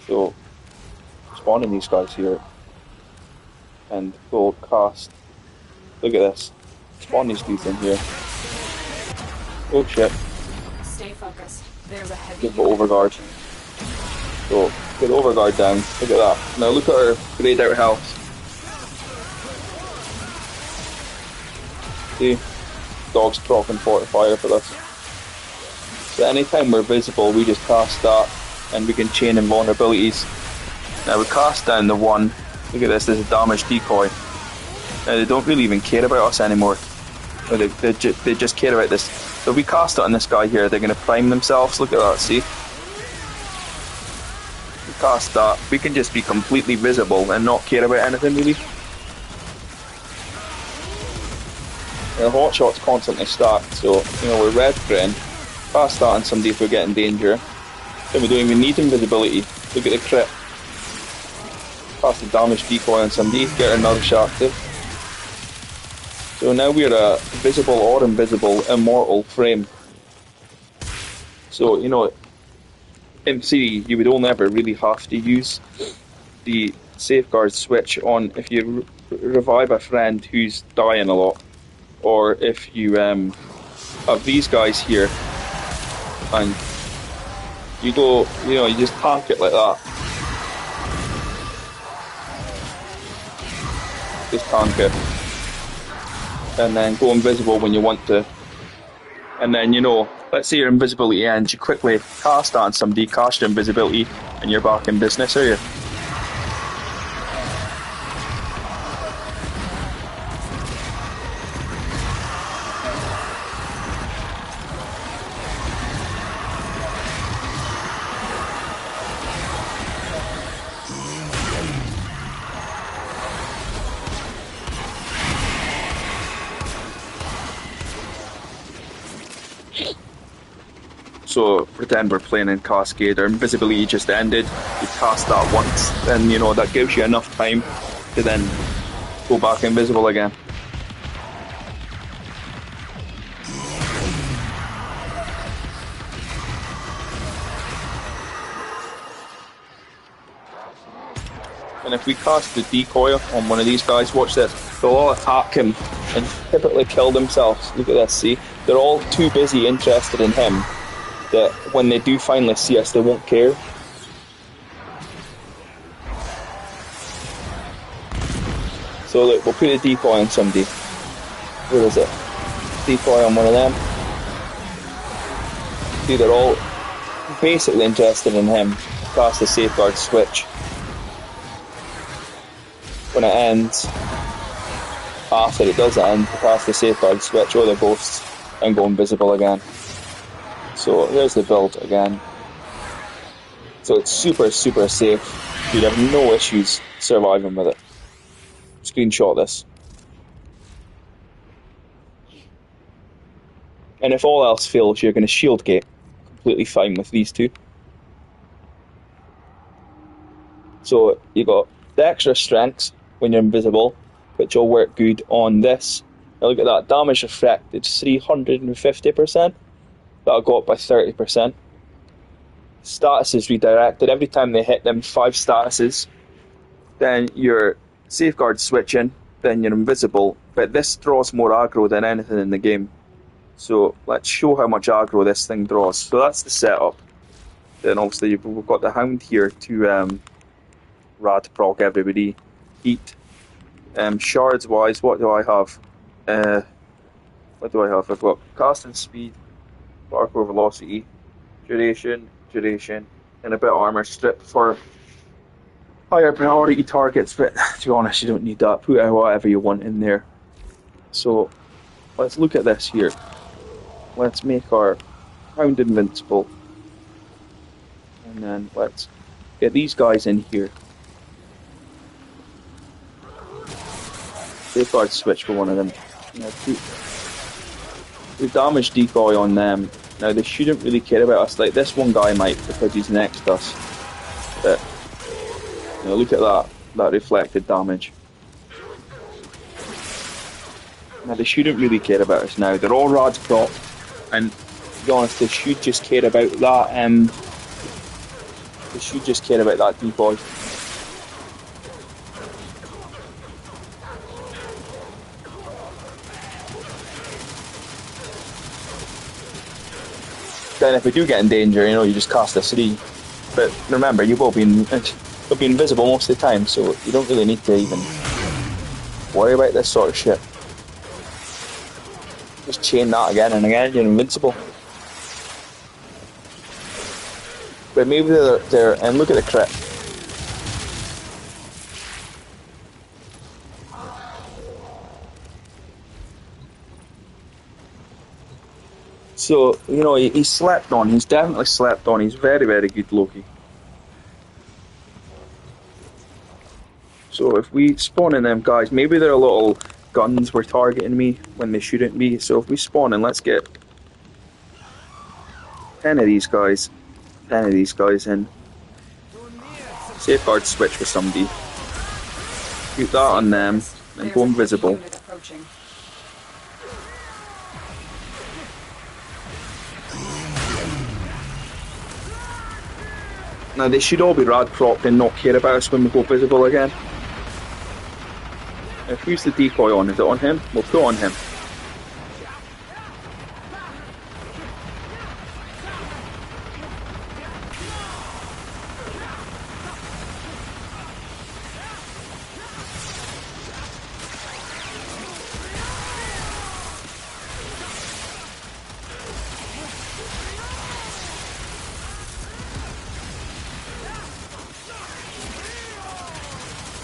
So, spawning these guys here. And go cast. Look at this. Spawn these dudes in here. Oh shit. Stay focused. There's a heavy. Get the overguard. So, get the overguard down. Look at that. Now look at our grayed out health. See? Dogs proccing fortifier for this. So anytime we're visible, we just cast that and we can chain invulnerabilities. Now we cast down the one. Look at this is a damage decoy. Now they don't really even care about us anymore. Or they just care about this. So if we cast it on this guy here, they're going to prime themselves. Look at that, see? We cast that. We can just be completely visible and not care about anything really. The hotshot's constantly stacked, so you know we're red friend. Cast that on somebody if we get in danger. Then we don't even need invisibility. Look at the crit. Cast the damage decoy on somebody, get another shot active. So now we're a visible or invisible immortal frame. So, you know, in theory, you would only ever really have to use the safeguard switch on if you revive a friend who's dying a lot, or if you have these guys here and you go, you know, you just tank it like that. Just tank it. And then go invisible when you want to. And then, you know, let's say your invisibility ends, you quickly cast that on somebody, cast your invisibility, and you're back in business, are you? So pretend we're playing in Cascade, our invisibility just ended, you cast that once, then you know that gives you enough time to then go back invisible again. And if we cast the decoy on one of these guys, watch this, they'll all attack him and typically kill themselves. Look at this, see? They're all too busy interested in him that when they do finally see us, they won't care. So look, we'll put a decoy on somebody. Where is it? Decoy on one of them. See, they're all basically interested in him. Cast the safeguard switch. When it ends, after it does end, cast the safeguard switch or the ghosts and go invisible again. So here's the build again. So it's super, super safe. You'd have no issues surviving with it. Screenshot this. And if all else fails, you're going to shield gate. Completely fine with these two. So you got the extra strengths when you're invisible, which will work good on this. Now look at that, damage reflected 350%. That'll go up by 30%. Statuses redirected. Every time they hit them 5 statuses, then you're safeguard switching, then you're invisible. But this draws more aggro than anything in the game. So let's show how much aggro this thing draws. So that's the setup. Then obviously we've got the hound here to rad proc everybody. Heat. Shards wise, what do I have? What do I have? I've got casting speed, parkour velocity, duration, and a bit of armor strip for higher priority targets, but to be honest, you don't need that. Put whatever you want in there. So let's look at this here. Let's make our hound invincible, and then let's get these guys in here. Safeguard switch for one of them. Now, the damage decoy on them. Now they shouldn't really care about us. Like this one guy might because he's next to us. But you know, look at that reflected damage. Now they shouldn't really care about us now. They're all rad prop, and to be honest, they should just care about that. They should just care about that decoy. Then if we do get in danger, you know, you just cast a 3. But remember, you will be invisible most of the time, so you don't really need to even worry about this sort of shit. Just chain that again and again, you're invincible. But maybe they're and look at the crit. So, you know, he slept on. He's definitely slept on. He's very, very good Loki. So if we spawn in them guys, maybe their little guns were targeting me when they shouldn't be. So if we spawn in, let's get 10 of these guys. 10 of these guys in. Safeguard switch with somebody. Shoot that on them and go invisible. Now they should all be rad propped and not care about us when we go visible again. If who's the decoy on? Is it on him? We'll put on him.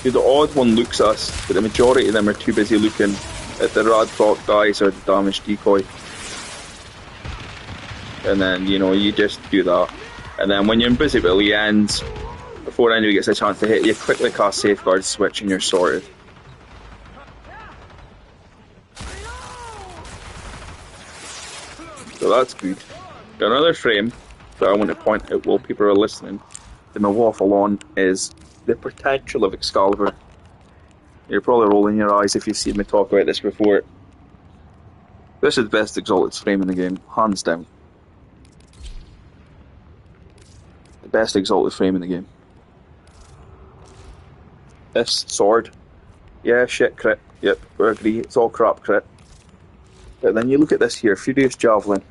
The odd one looks us, but the majority of them are too busy looking at the rad prop guys or the damaged decoy. And then, you know, you just do that. And then when your invisibility ends, before anybody gets a chance to hit you, quickly cast Safeguard Switch and you're sorted. So that's good. Got another frame that I want to point out while people are listening to my waffle on is the potential of Excalibur. You're probably rolling your eyes if you've seen me talk about this before. This is the best Exalted frame in the game, hands down. The best Exalted frame in the game. This sword, yeah, shit crit, yep, we agree, it's all crap crit. But then you look at this here, Furious Javelin.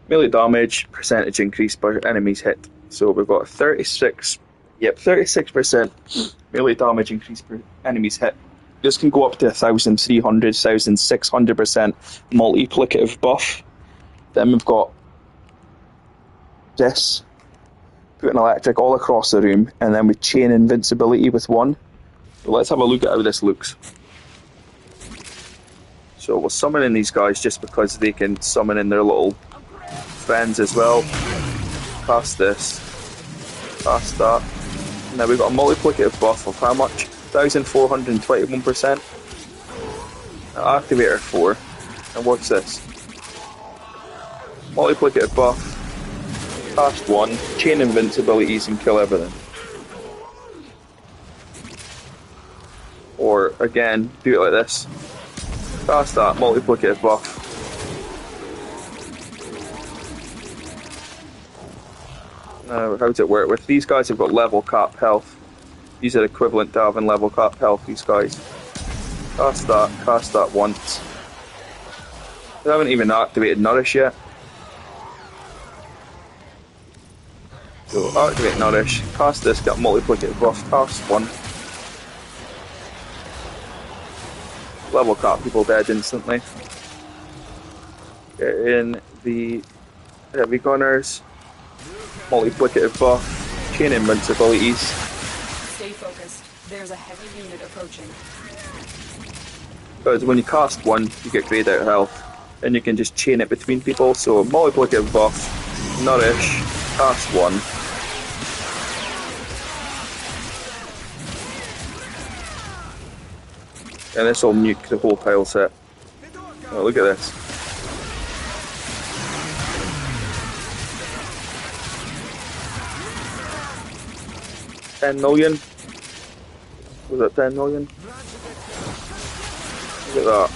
Melee damage, percentage increase by enemies hit. So we've got 36% melee damage increase per enemies hit. This can go up to 1,300, 1,600% multiplicative buff. Then we've got this, put an electric all across the room, and then we chain invincibility with one. So let's have a look at how this looks. So we'll summon in these guys just because they can summon in their little friends as well. Cast this, cast that. Now we've got a multiplicative buff of how much? 1,421%. Now activator 4. And what's this? Multiplicative buff, cast 1, chain invincibilities and kill everything. Or again, do it like this. Cast that, multiplicative buff. Now, how does it work? With these guys, have got level cap health. These are equivalent to having level cap health, these guys. Cast that once. We haven't even activated Nourish yet. So, activate Nourish, cast this, get multiplicative buff, cast 1. Level cap people dead instantly. Get in the heavy gunners. Multiplicative buff, chain invincibilities. Stay focused. There's a heavy unit approaching. Because when you cast 1, you get grayed out health, and you can just chain it between people. So multiplicative buff, nourish, cast 1. And this will nuke the whole tile set. Oh, look at this. $10 million. Was it 10 million? Look at that.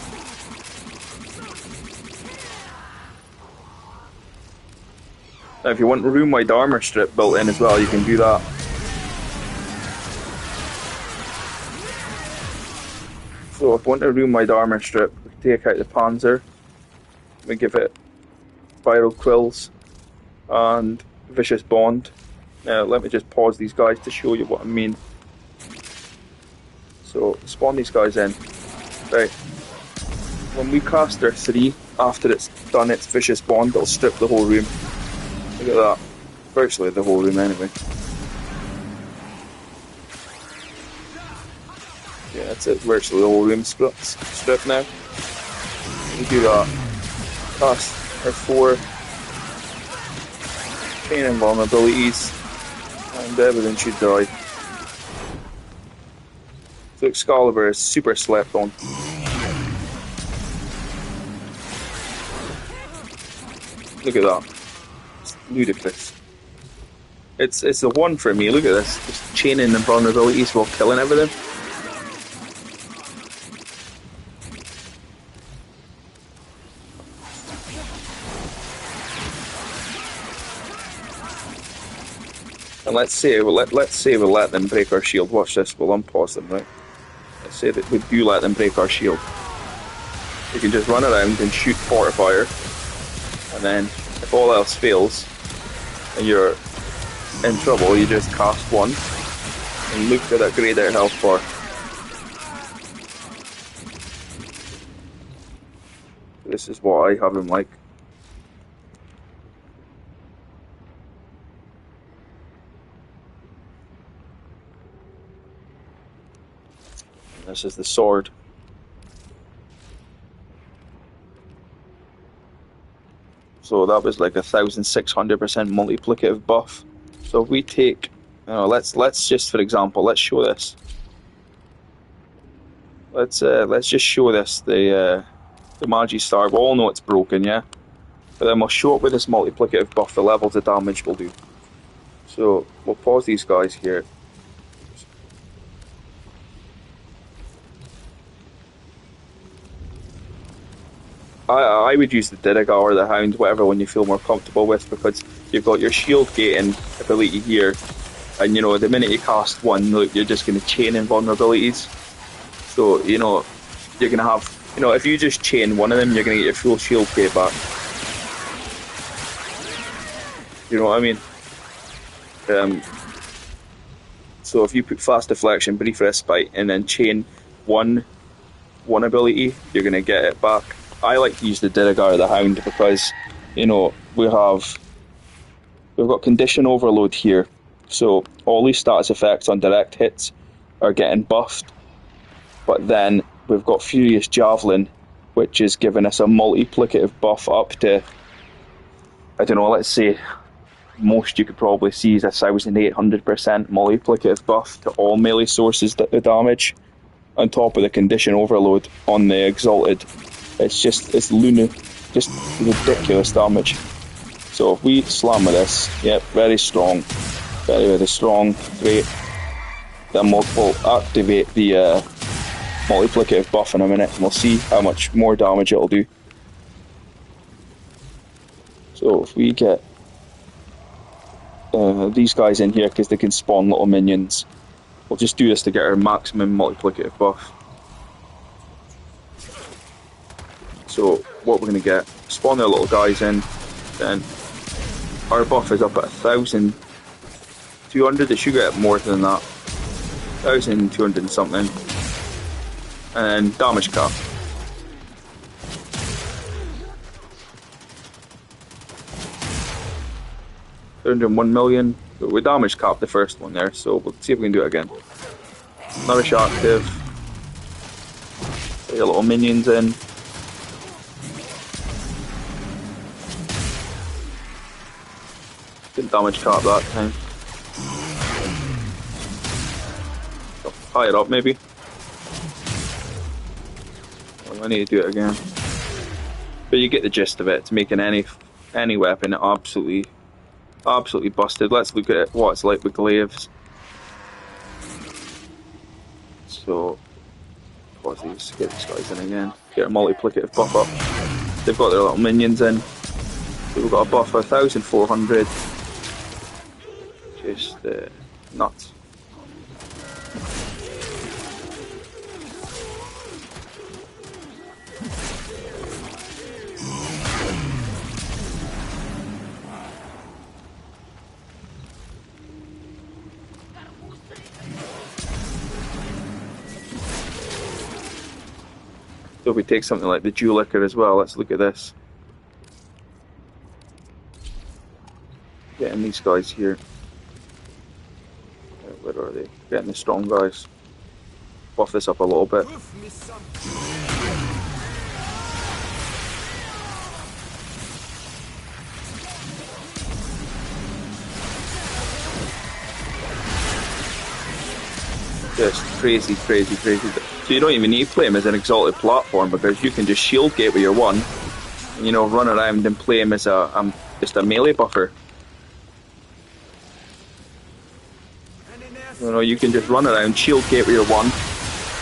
Now if you want room-wide armor strip built in as well, you can do that. So if you want a room-wide armor strip, we can take out the Panzer. We give it Viral Quills and Vicious Bond. Now let me just pause these guys to show you what I mean. So spawn these guys in. Right. When we cast our 3, after it's done its Vicious Bond, it'll strip the whole room. Look at that. Virtually the whole room anyway. Yeah, that's it. Virtually the whole room strip now. We do that. Cast our 4 chain invulnerabilities. And everything should die. So Excalibur is super slept on. Look at that. It's ludicrous. It's the one for me, look at this. Just chaining the vulnerabilities while killing everything. And let's say we let them break our shield. Watch this. We'll unpause them, right? Let's say that we do let them break our shield. You can just run around and shoot fortifier, and then if all else fails and you're in trouble, you just cast one and look at that greyed out health bar. This is what I have him like. And this is the sword. So that was like 1,600% multiplicative buff. So if we take, let's just, for example, let's show this. Let's just show this, the Magi Star. We all know it's broken, yeah? But then we'll show it with this multiplicative buff, the levels of damage will do. So we'll pause these guys here. I would use the Diddigar or the Hound, whatever one you feel more comfortable with, because you've got your shield gating ability here, and the minute you cast one, look, you're just going to chain invulnerabilities. So you're going to have, if you just chain one of them, you're going to get your full shield gate back. You know what I mean? So if you put fast deflection, brief respite, and then chain one ability, you're going to get it back. I like to use the Diddigar or the Hound because, we've got condition overload here. So all these status effects on direct hits are getting buffed. But then we've got Furious Javelin, which is giving us a multiplicative buff up to, I don't know, let's say, most you could probably see is 1,800% multiplicative buff to all melee sources that the damage, on top of the condition overload on the Exalted. It's lunar, just ridiculous damage. So if we slam with this, yep, very strong, very, very strong, great. Then we'll activate the multiplicative buff in a minute, and we'll see how much more damage it'll do. So if we get these guys in here, because they can spawn little minions, we'll just do this to get our maximum multiplicative buff. So what we're going to get, spawn their little guys in, then our buff is up at 1,200, it should get more than that, 1,200 and something, and then damage cap. $101 million, we damage cap the first one there, so we'll see if we can do it again. Nourish active, get your little minions in. Didn't damage cap that time. So, high it up maybe. I need to do it again. But you get the gist of it. It's making any weapon absolutely busted. Let's look at what it's like with glaives. So pause these, get these guys in again. Get a multiplicative buff up. They've got their little minions in. So we've got a buff of 1,400. Just nuts. So if we take something like the Duelicker as well, let's look at this. Getting these guys here. Where are they? Getting the strong guys. Buff this up a little bit. Just crazy. So you don't even need to play him as an exalted platform, because you can just shield gate with your one, and, run around and play him as just a melee buffer. You can just run around, shield gate with your one,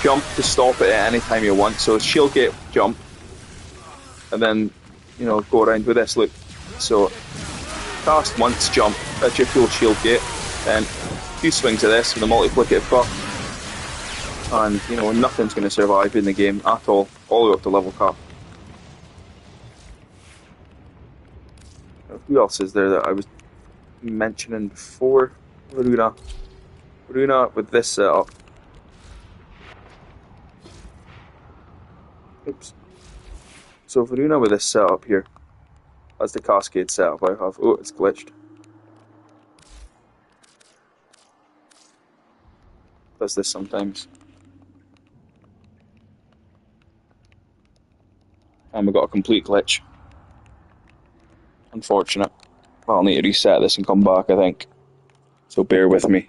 jump to stop it at any time you want. So shield gate, jump, and then go around with this loop. So cast once, jump, that's your full shield gate. then a few swings of this with a multiplicative buff, and you know, nothing's going to survive in the game at all the way up to level cap. Who else is there that I was mentioning before? Varuna with this setup. Oops. So Varuna with this setup here. That's the cascade setup I have. Oh, it's glitched. Does this sometimes. And we got a complete glitch. Unfortunate. I'll need to reset this and come back, I think. So bear with me.